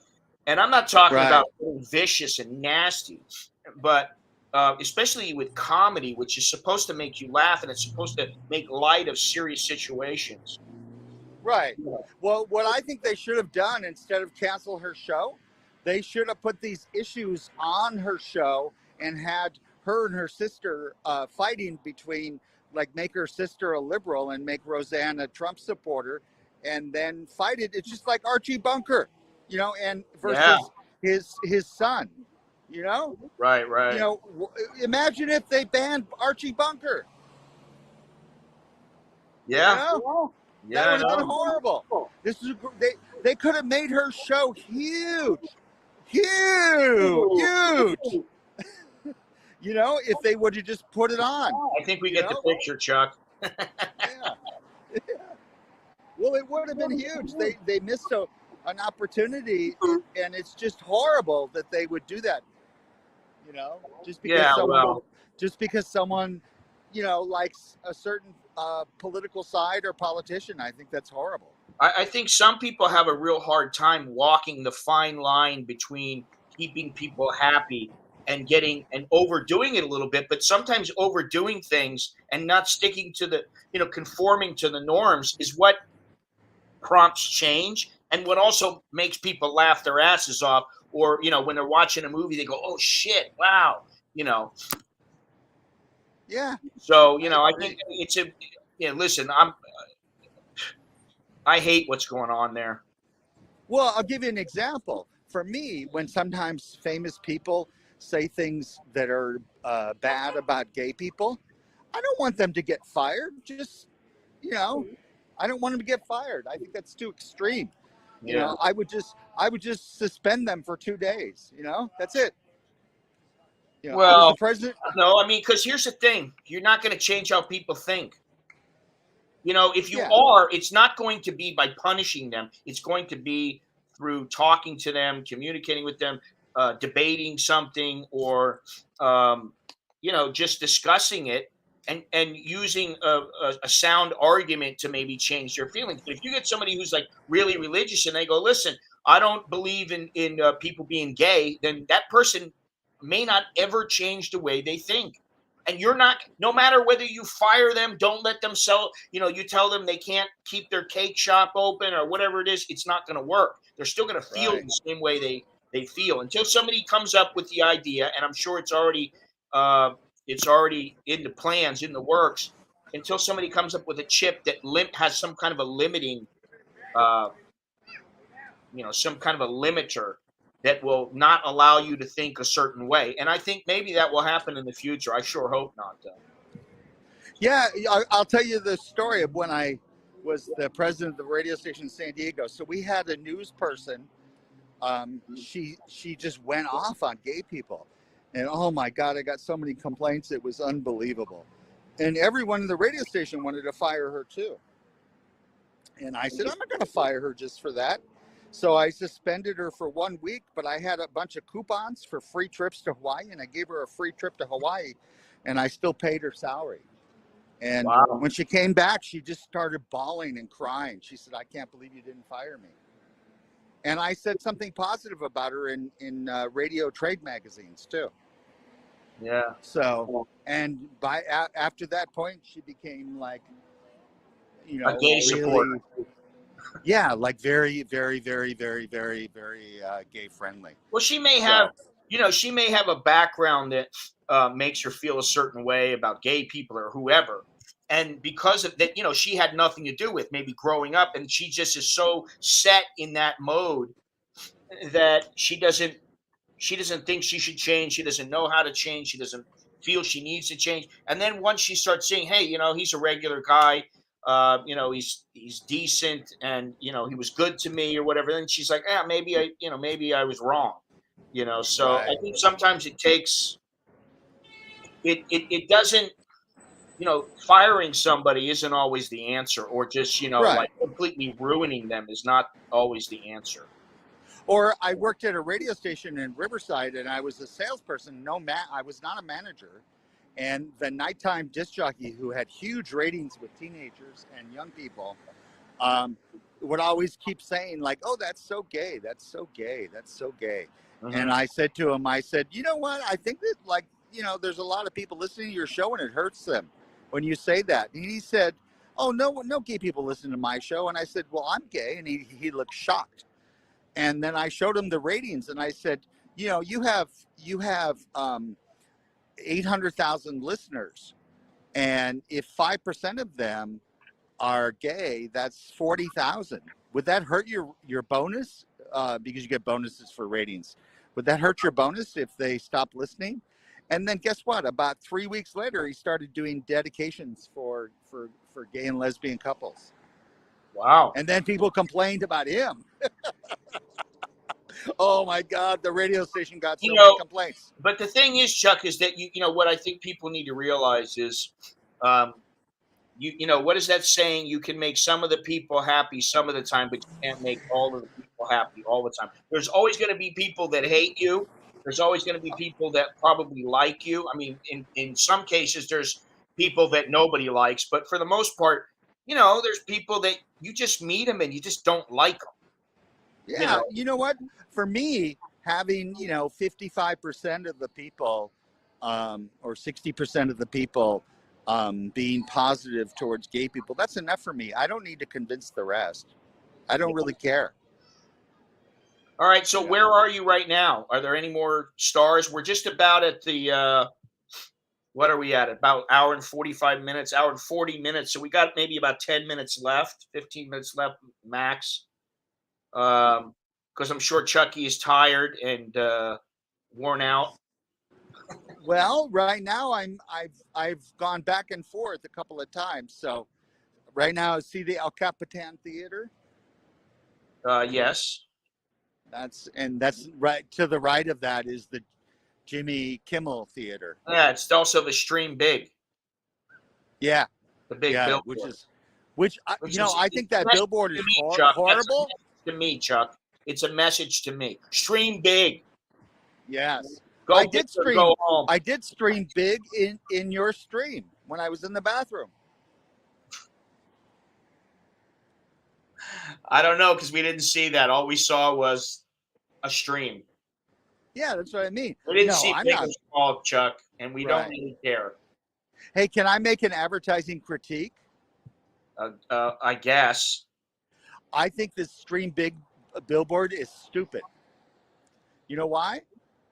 And I'm not talking about being vicious and nasty, but especially with comedy, which is supposed to make you laugh and it's supposed to make light of serious situations. Right. Well, what I think they should have done, instead of cancel her show, they should have put these issues on her show and had her and her sister fighting between, like, make her sister a liberal and make Roseanne a Trump supporter, and then fight it. It's just like Archie Bunker, and versus his son, Right. Imagine if they banned Archie Bunker. Yeah. That would have been horrible. They could have made her show huge. If they would have just put it on. I think we get the picture, Chuck. Yeah. Well, it would have been huge. They missed an opportunity, and it's just horrible that they would do that. Just because someone likes a certain political side or politician. I think that's horrible. I think some people have a real hard time walking the fine line between keeping people happy and overdoing it a little bit, but sometimes overdoing things and not sticking to the, conforming to the norms is what prompts change, and what also makes people laugh their asses off, or, when they're watching a movie, they go, oh shit, wow, Yeah. So, I think listen, I hate what's going on there. Well, I'll give you an example. For me, when sometimes famous people say things that are bad about gay people, I don't want them to get fired. Just, I don't want them to get fired. I think that's too extreme. I would just suspend them for 2 days. That's it. Well, the president. No, I mean, because here's the thing: you're not going to change how people think. If you are, it's not going to be by punishing them. It's going to be through talking to them, communicating with them, debating something, or just discussing it and using a sound argument to maybe change their feelings. But if you get somebody who's like really religious and they go, listen, I don't believe in people being gay, then that person may not ever change the way they think. And you're not, no matter whether you fire them, don't let them sell, you tell them they can't keep their cake shop open or whatever it is, it's not going to work. They're still going to feel the same way they feel until somebody comes up with the idea. And I'm sure it's already in the plans, in the works, until somebody comes up with a chip that has some kind of a limiting, uh, some kind of a limiter that will not allow you to think a certain way. And I think maybe that will happen in the future. I sure hope not, though. Yeah, I'll tell you the story of when I was the president of the radio station in San Diego. So we had a news person. She just went off on gay people, and oh my God, I got so many complaints. It was unbelievable, and everyone in the radio station wanted to fire her too. And I said, I'm not going to fire her just for that. So I suspended her for 1 week, but I had a bunch of coupons for free trips to Hawaii, and I gave her a free trip to Hawaii, and I still paid her salary. And Wow. when she came back, she just started bawling and crying. She said, I can't believe you didn't fire me. And I said something positive about her in radio trade magazines too. Yeah. So, and after that point, she became like, A gay really, supporter. yeah, like very, very, very, very, very, very gay friendly. Well, she may have, she may have a background that makes her feel a certain way about gay people or whoever. And because of that, she had nothing to do with maybe growing up, and she just is so set in that mode that she doesn't think she should change. She doesn't know how to change. She doesn't feel she needs to change. And then once she starts saying, hey, he's a regular guy, he's decent, and he was good to me or whatever, then she's like, yeah, maybe I was wrong. So I Right. think sometimes it takes it doesn't, firing somebody isn't always the answer, or just, Right. like completely ruining them is not always the answer. Or I worked at a radio station in Riverside, and I was a salesperson. I was not a manager. And the nighttime disc jockey, who had huge ratings with teenagers and young people, would always keep saying like, "Oh, that's so gay. That's so gay. That's so gay." And I said to him, I said, "You know what? I think that there's a lot of people listening to your show, and it hurts them when you say that." And he said, "Oh, no gay people listen to my show." And I said, "Well, I'm gay," and he looked shocked. And then I showed him the ratings, and I said, you have 800,000 listeners, and if 5% of them are gay, that's 40,000. Would that hurt your bonus? Because you get bonuses for ratings. Would that hurt your bonus if they stop listening? And then guess what? About 3 weeks later, he started doing dedications for gay and lesbian couples. Wow. And then people complained about him. Oh my God, the radio station got so many complaints. But the thing is, Chuck, is that what I think people need to realize is, what is that saying? You can make some of the people happy some of the time, but you can't make all of the people happy all the time. There's always going to be people that hate you. There's always going to be people that probably like you. I mean, in some cases, there's people that nobody likes, but for the most part, there's people that you just meet them and you just don't like them. Yeah, you know what? For me, having 55% of the people, or 60% of the people, being positive towards gay people, that's enough for me. I don't need to convince the rest. I don't really care. All right, so where are you right now? Are there any more stars? We're just about at the what are we at? About hour and 45 minutes, hour and 40 minutes. So we got maybe about 10 minutes left, 15 minutes left max. Because I'm sure Chucky is tired and worn out. Well, right now I've gone back and forth a couple of times. So right now, see the El Capitan Theater? Yes. That's right to the right of that is the Jimmy Kimmel Theater. Yeah, it's also the Stream Big. Yeah, the big yeah, billboard. I think that billboard is horrible. To me, Chuck, it's a message to me. Stream big. Yes, Go big or go home. I did stream big in your stream when I was in the bathroom. I don't know, because we didn't see that. All we saw was a stream. Yeah, that's what I mean. We didn't see big or small, Chuck, and we don't really care. Hey, can I make an advertising critique? I guess. I think this stream big billboard is stupid. You know why?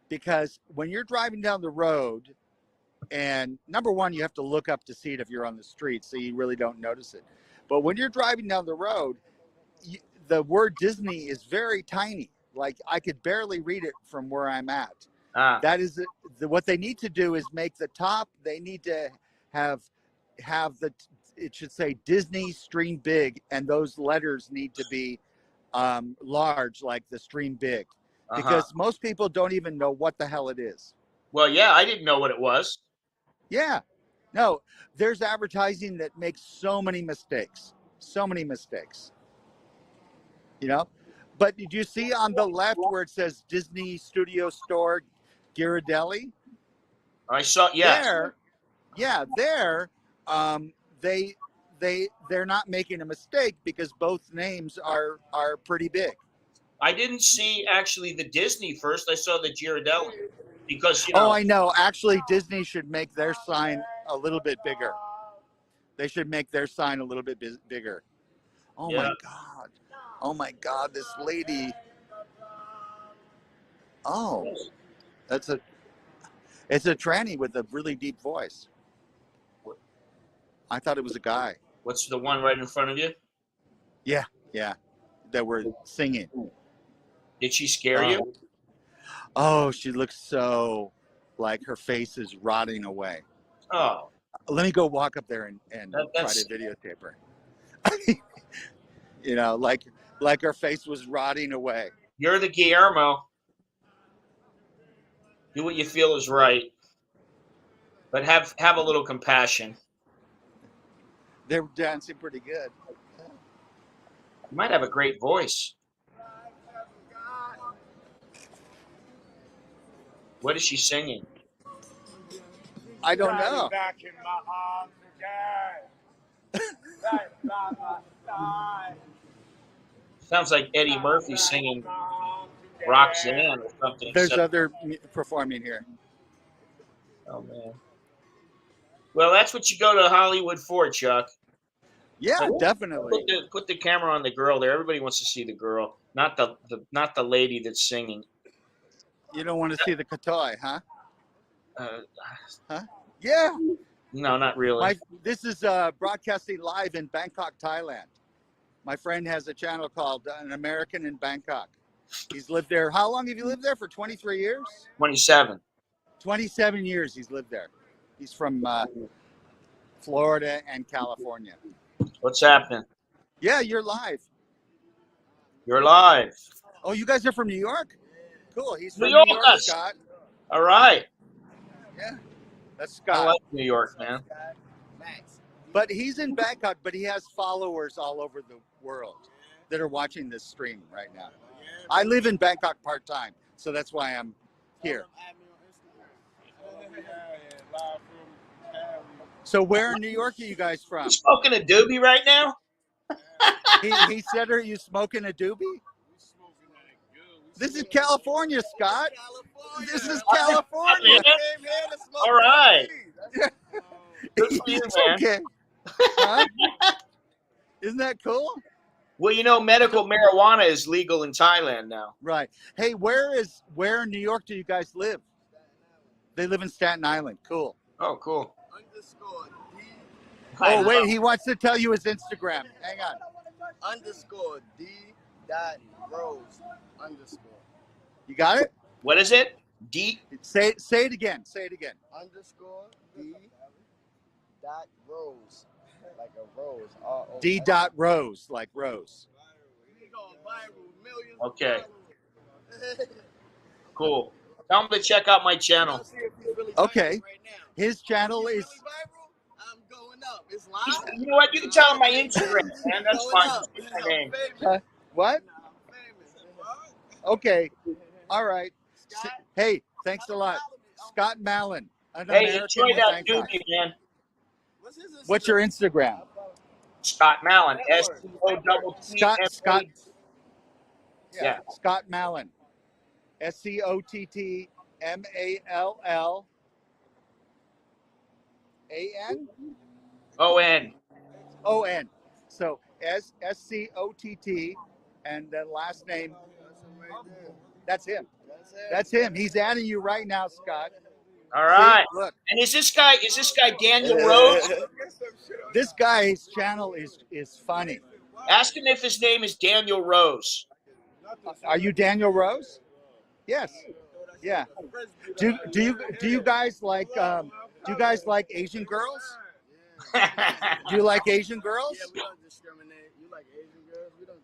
Because when you're driving down the road And number one, you have to look up to see it if you're on the street, so you really don't notice it. But when you're driving down the road, the word Disney is very tiny. Like I could barely read it from where I'm at. Ah, That is what they need to do is make the top. They need to have the. It should say Disney Stream Big, and those letters need to be large, like the Stream Big, because most people don't even know what the hell it is. Well, yeah, I didn't know what it was. Yeah, no, there's advertising that makes so many mistakes, you know. But did you see on the left where it says Disney Studio Store Ghirardelli? I saw, yeah. There, they're not making a mistake because both names are pretty big. I didn't see actually the Disney first. I saw the Ghirardelli because, you know. Oh, I know. Actually, Disney should make their sign a little bit bigger. They should make their sign a little bit bigger. Oh, yeah. My God, this lady. Oh, it's a tranny with a really deep voice. I thought it was a guy. What's the one right in front of you? Yeah, that were singing. Did she scare you? Oh, she looks so like her face is rotting away. Oh. Let me go walk up there and try to videotape her. You know, like her face was rotting away. You're the Guillermo. Do what you feel is right, but have a little compassion. They're dancing pretty good. You might have a great voice. What is she singing? I don't know. Back in my arms again. Sounds like Eddie Murphy singing Roxanne or something. There's other performing here. Oh, man. Well, that's what you go to Hollywood for, Chuck. Yeah, so definitely. Put the camera on the girl there. Everybody wants to see the girl, not the lady that's singing. You don't want to see the katoi, huh? Huh? Yeah. No, not really. This is broadcasting live in Bangkok, Thailand. My friend has a channel called An American in Bangkok. He's lived there. How long have you lived there? For 23 years? 27. 27 years he's lived there. He's from Florida and California. What's happening? Yeah, you're live. You're live. Oh, you guys are from New York? Cool. He's from New York, Scott. All right. Yeah, that's Scott. I like New York, man. But he's in Bangkok, but he has followers all over the world that are watching this stream right now. I live in Bangkok part-time, so that's why I'm here. So where in New York are you guys from? You smoking a doobie right now? He said, are you smoking a doobie? This is California, Scott. This is California. All right. Good for you, man. Okay. Huh? Isn't that cool? Well, you know, medical marijuana is legal in Thailand now. Right. Hey, where in New York do you guys live? They live in Staten Island. Cool. Oh, cool. Oh, wait, he wants to tell you his Instagram. Hang on. _D.Rose_. You got it? What is it? D. Say it again. Say it again. _D.Rose. Like a rose. D.Rose, like Rose. Okay. Cool. Tell him to check out my channel. Okay. His channel is. I'm going up. It's live. You know what? You can tell him my Instagram, man. That's fine. Just my name. What? Okay. All right. Hey, thanks a lot. Scott Mallon. Hey, enjoy that doobie, man. What's your Instagram? Scott Mallon. S-C-O-T-T. Scott. Yeah. Scott Mallon. SCOTTMALLAN? O-N. O-N. So SCOTT and then last name. That's him. That's him. He's adding you right now, Scott. All right. See, look. And is this guy Daniel Rose? This guy's channel is funny. Ask him if his name is Daniel Rose. Are you Daniel Rose? Yes. Yeah. Do you guys like Asian girls? Do you like Asian girls? Yeah, we don't discriminate. You like Asian girls? We don't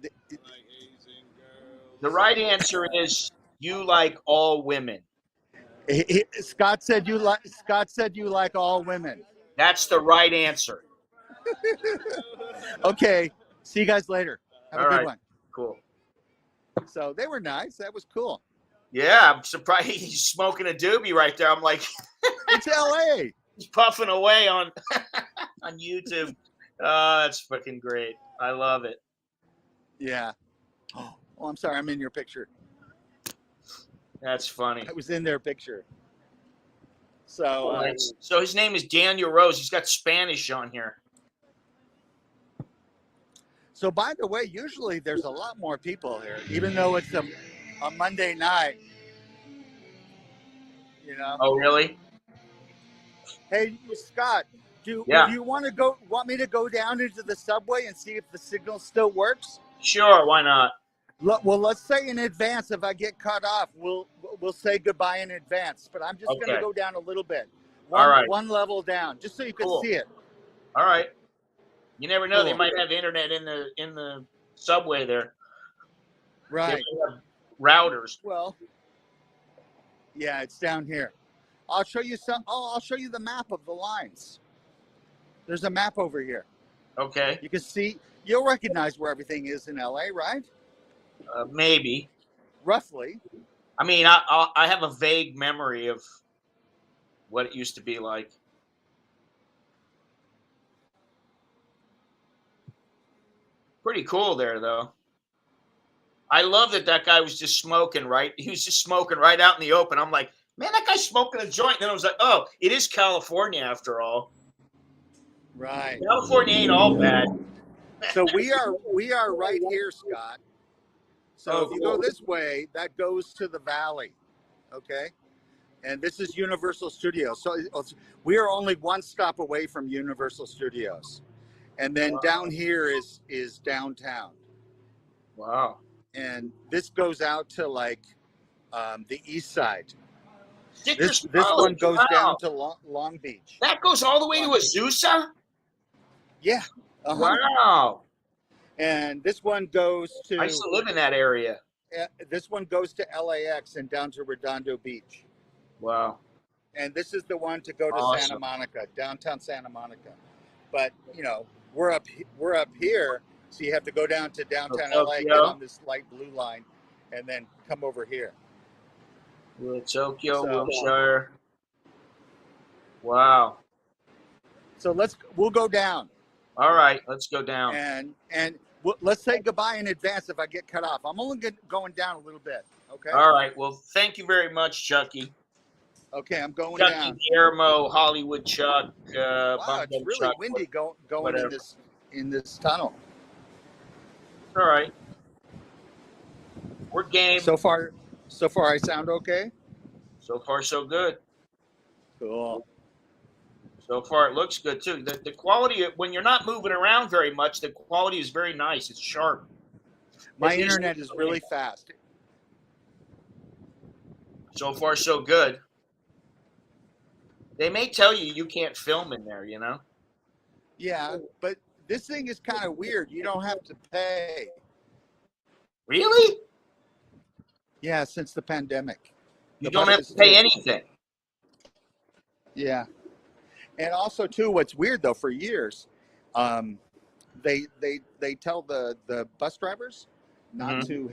discriminate. The right answer is you like all women. Scott said you like all women. That's the right answer. Okay. See you guys later. Have All a good right. one. Cool. So they were nice. That was cool. Yeah, I'm surprised he's smoking a doobie right there. I'm like, It's LA. he's puffing away on on YouTube. That's fucking great. I love it. Yeah. Oh, I'm sorry. I'm in your picture. That's funny. I was in their picture. So So his name is Daniel Rose. He's got Spanish on here. So by the way, usually there's a lot more people here, even though it's a Monday night. You know. Oh, really? Hey, Scott, Yeah. do you want me to go down into the subway and see if the signal still works? Sure. Why not? Well, let's say in advance if I get cut off, we'll say goodbye in advance. But I'm just going to go down a little bit. All right. One level down, just so you can see it. All right. You never know. Cool. They might have internet in the subway there. Right. They might have routers. Well, yeah, it's down here. I'll show you I'll show you the map of the lines. There's a map over here. Okay. You can see. You'll recognize where everything is in LA, right? Maybe. Roughly. I mean, I have a vague memory of what it used to be like. Pretty cool there, though. I love that guy was just smoking, right? He was just smoking right out in the open. I'm like, man, that guy's smoking a joint. Then I was like, oh, it is California after all. Right. California ain't all bad. So we are right here, Scott. So if you go this way, that goes to the valley, okay? And this is Universal Studios. So we are only one stop away from Universal Studios. And then down here is downtown. Wow. And this goes out to like the east side. This one goes down to Long Beach. That goes all the way to Azusa? Yeah. Wow. And this one goes to... I used to live in that area. This one goes to LAX and down to Redondo Beach. Wow. And this is the one to go to Santa Monica, downtown Santa Monica. But, you know, we're up here, so you have to go down to downtown LA, get on this light blue line, and then come over here. Tokyo, Wilshire. Wow. So we'll go down. All right, let's go down. And let's say goodbye in advance if I get cut off. I'm only going down a little bit. Okay. All right. Well, thank you very much, Chucky. Okay, I'm going Chucky, down. Guillermo, Hollywood Chuck. Wow, it's really Chuck, windy going in this tunnel. All right. We're game. So far I sound okay? So far, so good. Cool. So far, it looks good, too. The quality, when you're not moving around very much, the quality is very nice. It's sharp. My internet is really fast. So far, so good. They may tell you can't film in there, you know? Yeah, but this thing is kind of weird. You don't have to pay. Really? Yeah, since the pandemic. You don't have to pay anything. Yeah. And also, too, what's weird, though, for years, they tell the bus drivers not to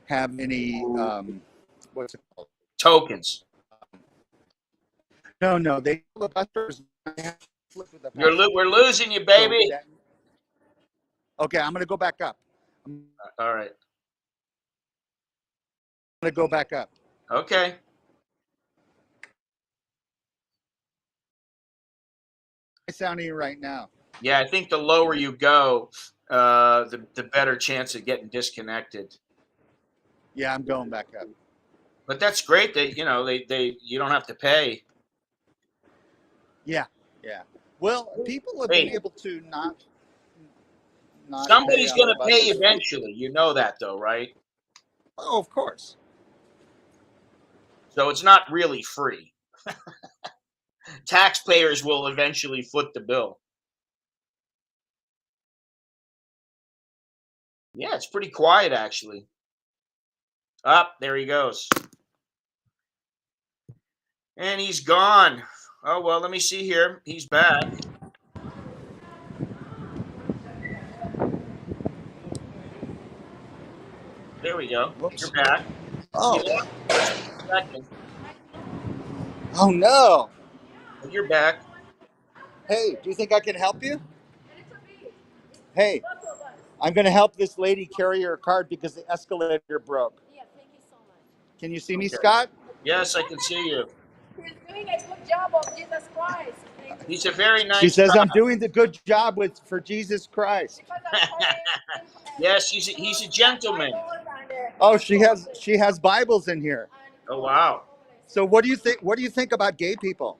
have any what's it called? Tokens. No, they tell the bus drivers not to have to flip with the We're losing you, baby. Okay, I'm gonna go back up. All right. I'm gonna go back up. Okay. It's sounding right now. Yeah, I think the lower you go, the better chance of getting disconnected. Yeah, I'm going back up. But that's great that you don't have to pay. Yeah, yeah. Well, people have been Hey, able to not pay somebody's on going the to pay buses. eventually. You know that, though, right? Oh, of course. So it's not really free. Taxpayers will eventually foot the bill. Yeah, it's pretty quiet, actually. Up, there he goes. And he's gone. Oh, well, let me see here. He's back. There we go. You're Whoops. back. You Oh. lost for just a second, Oh no. but you're back. Hey, do you think I can help you? Hey, I'm going to help this lady carry her cart because the escalator broke. Yeah, thank you so much. Can you see me, Okay. Scott? Yes, I can see you. He's doing a good job of Jesus Christ. Thank you He's so a much. very She nice says I'm guy. doing the good job for Jesus Christ. Because I'm carrying Yes, he's a gentleman. Bibles and Oh, she has Bibles in here. Oh, wow. So what do you think? What do you think about gay people?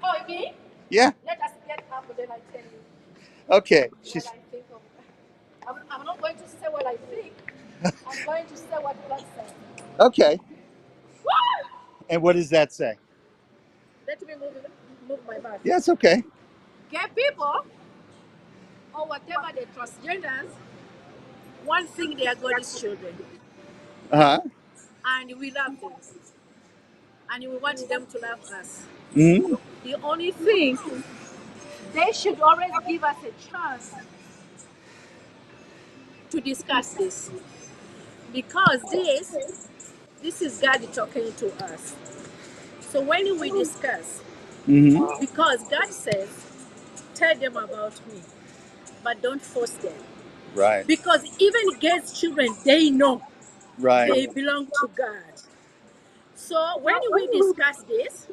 Oh, me? Yeah. Let us get up, then I tell you Okay. what She's I think of. I'm not going to say what I think. I'm going to say what God says. okay. Woo! And what does that say? Let me move my bus. Yeah, it's okay. Gay people, or whatever the transgenders, one thing they are God's children. Uh-huh. And we love them. And we want them to love us. Mm-hmm. The only thing, they should always give us a chance to discuss this. Because this is God talking to us. So when we discuss, Mm-hmm. because God says, tell them about me, but don't force them. Right. Because even God's children, they know Right. they belong to God. So when we discuss this,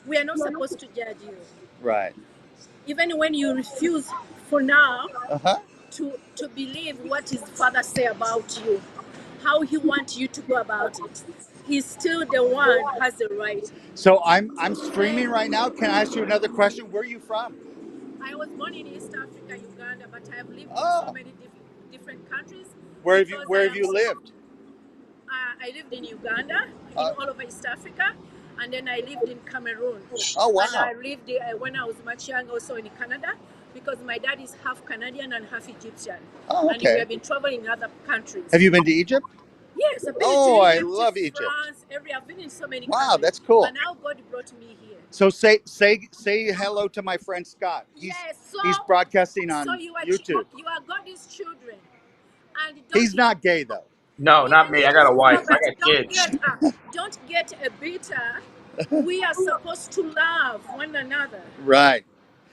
we are not supposed to judge you. Right. Even when you refuse for now Uh-huh. to believe what his father say about you, how he wants you to go about it, he's still the one has the right. So I'm streaming right now. Can I ask you another question? Where are you from? I was born in East Africa, Uganda, but I have lived in Oh. so many different countries. Where have because you lived? I lived in Uganda, in Uh, all over East Africa, and then I lived in Cameroon. Oh wow. And I lived when I was much young also in Canada, because my dad is half Canadian and half Egyptian. Oh, And we okay. have been traveling in other countries. Have you been to Egypt? Yes, I've been Oh, to I Egypt, love Egypt. France, I've been in so many Wow, countries. that's cool. But now God brought me here. So say hello to my friend Scott. He's broadcasting on so you are YouTube. you are God's children. And He's not gay though. No, not even me. I if got a it's wife. not, I but got kids. don't get a bitter. We are supposed to love one another. Right.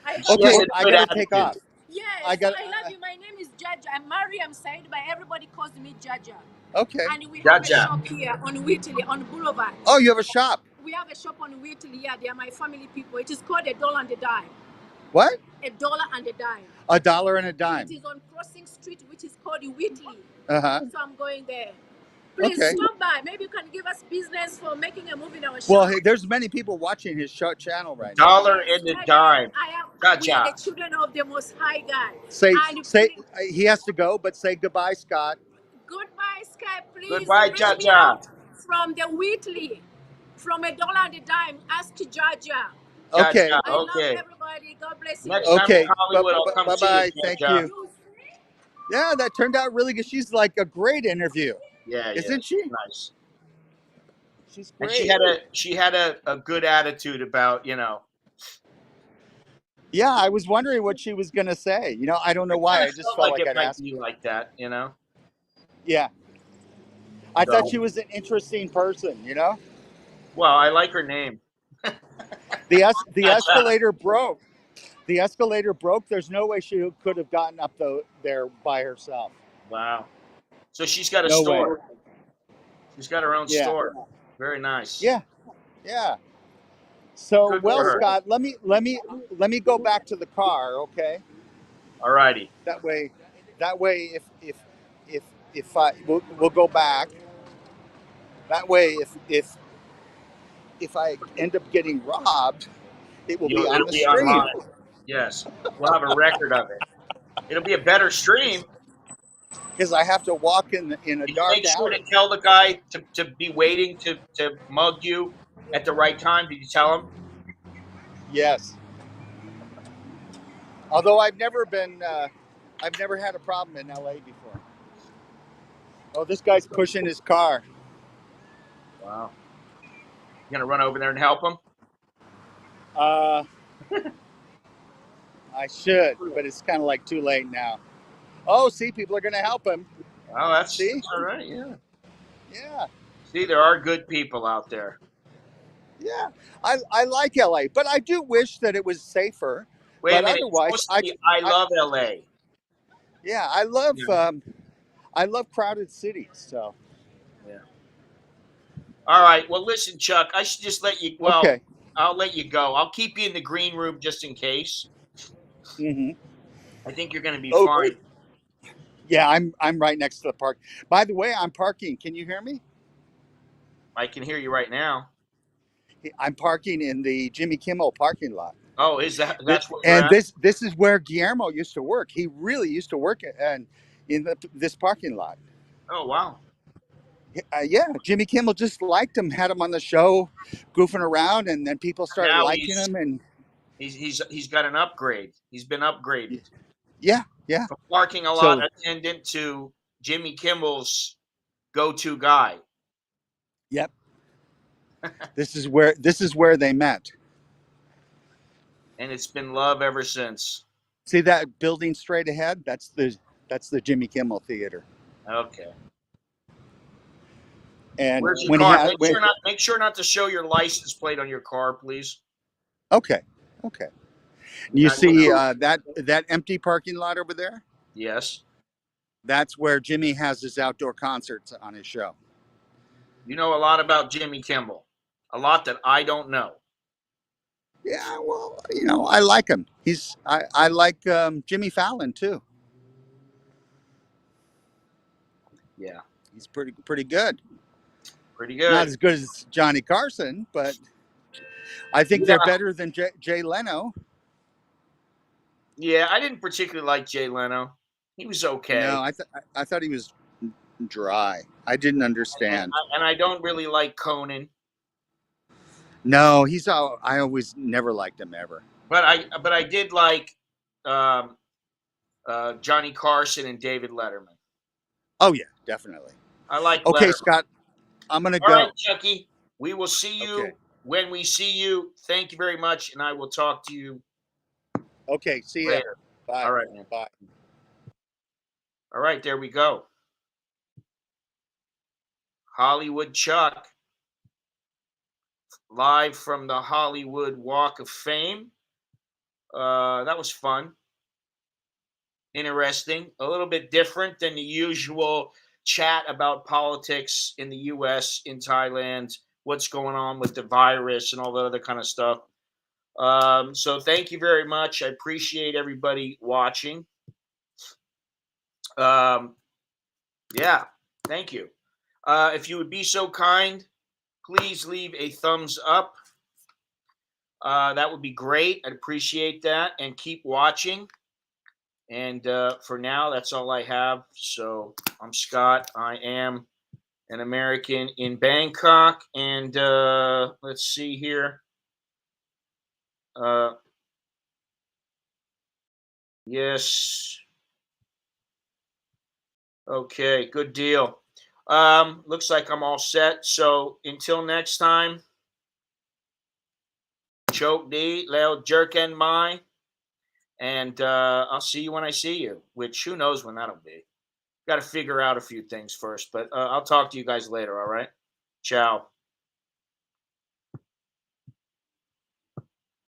I She hope Okay, has you. a I good gotta take attitude. off. Yes, I got. I love you. My name is Jaja. I'm Mariam Said, but everybody calls me Jaja. Okay. And we have a Jaja. shop here on Whitley, on Boulevard. Oh, you have a shop. We have a shop on Whitley. Yeah, they are my family people. It is called $1 and a dime. What? $1 and a dime. $1 and a dime. It is on Crossing Street, which is called Whitley. Uh-huh. So I'm going there. Please Okay. stop by. Maybe you can give us business for making a move in our shop. Well, hey, there's many people watching his channel right now. Dollar and a dime. We are the Jaja. children of the Most High God. Say And he has to go, but say goodbye, Scott. Goodbye, Sky. Please Goodbye, reach me Jaja. out from the Whitley, from $1 and a dime. Ask Jaja. Okay. Jaja. I love Okay. everybody. God bless you. Next time Okay. in Hollywood, I'll come see Bye-bye. you, Thank Jaja. you. Yeah, that turned out really good. She's like a great interview. Yeah, Isn't she? Nice. She's And great. she had a good attitude about, Yeah, I was wondering what she was gonna say. I don't know why. I just felt like it I'd might ask. be like that, Yeah. I thought So, she was an interesting person, well, I like her name. The Jaja. escalator broke. The escalator broke. There's no way she could have gotten up there by herself. Wow. So she's got a No way. store. She's got her own Yeah. store. Very nice. Yeah. Yeah. So, Good well, for her. Scott, let me go back to the car, okay? All righty. That way, if if we'll go back that way. If I end up getting robbed, it will be on It'll the be stream online. Yes, we'll have a record of it. It'll be a better stream. because I have to walk in a Did you dark make sure to alley. tell the guy to be waiting to mug you at the right time? Did you tell him? Yes. Although I've never had a problem in LA before. Oh, this guy's pushing his car. Wow. You gonna run over there and help him? Uh, I should, but it's kind of like too late now. Oh, see, people are going to help him. Well, that's See? all right. Yeah. Yeah, See, there are good people out there. yeah. I like LA, but I do wish that it was safer. Wait a But minute. It's otherwise, supposed to be I I love LA. yeah, Yeah. I love crowded cities. So Yeah. All right. Well, listen, Chuck. I should just let you. Well, okay. I'll let you go. I'll keep you in the green room just in case. Hmm. I think you're going to be Oh, fine. yeah. I'm right next to the park. By the way, I'm parking. Can you hear me? I can hear you right now. I'm parking in the Jimmy Kimmel parking lot. Oh, is that's where you're And at? this is where Guillermo used to work. He really used to work in this parking lot. Oh, wow. Yeah, Jimmy Kimmel just liked him, had him on the show, goofing around, and then people started Now liking him. And he's got an upgrade. He's been upgraded yeah, yeah. from parking a lot So attendant to Jimmy Kimmel's go-to guy. yep, this is where they met. And it's been love ever since. See that building straight ahead? That's the Jimmy Kimmel Theater. Okay. And Where's your when he car? had when, Make sure not to show your license plate on your car, please. okay, okay. You Now, see that empty parking lot over there? yes. That's where Jimmy has his outdoor concerts on his show. You know a lot about Jimmy Kimmel. A lot that I don't know. Yeah, well, I like him. I like Jimmy Fallon too. Yeah. He's pretty good. Pretty Not good. as good as Johnny Carson, but I think Yeah. they're better than Jay Leno. Yeah, I didn't particularly like Jay Leno. He was okay. No, I thought he was dry. I didn't And understand. I don't really like Conan. No, I always never liked him ever. But I did like um, Johnny Carson and David Letterman. Oh yeah, definitely. I like Okay, Letterman. Scott, I'm gonna All right, go. Chucky. We will see Okay. you when we see you. Thank you very much, and I will talk to you Okay, see ya. later. Bye. All right, man. Bye. All right, there we go. Hollywood Chuck, live from the Hollywood Walk of Fame. That was fun. Interesting. A little bit different than the usual chat about politics in the US, in Thailand, what's going on with the virus and all that other kind of stuff. So thank you very much. I appreciate everybody watching. Yeah, thank you. If you would be so kind, please leave a thumbs up. That would be great. I'd appreciate that. And keep watching. And for now, that's all I have. So I'm Scott. I am an American in Bangkok. And let's see here. Yes. Okay, good deal. Looks like I'm all set. So until next time, choke D, Leo Jerk and my, and I'll see you when I see you, which who knows when that'll be. Got to figure out a few things first, but I'll talk to you guys later. All right. Ciao.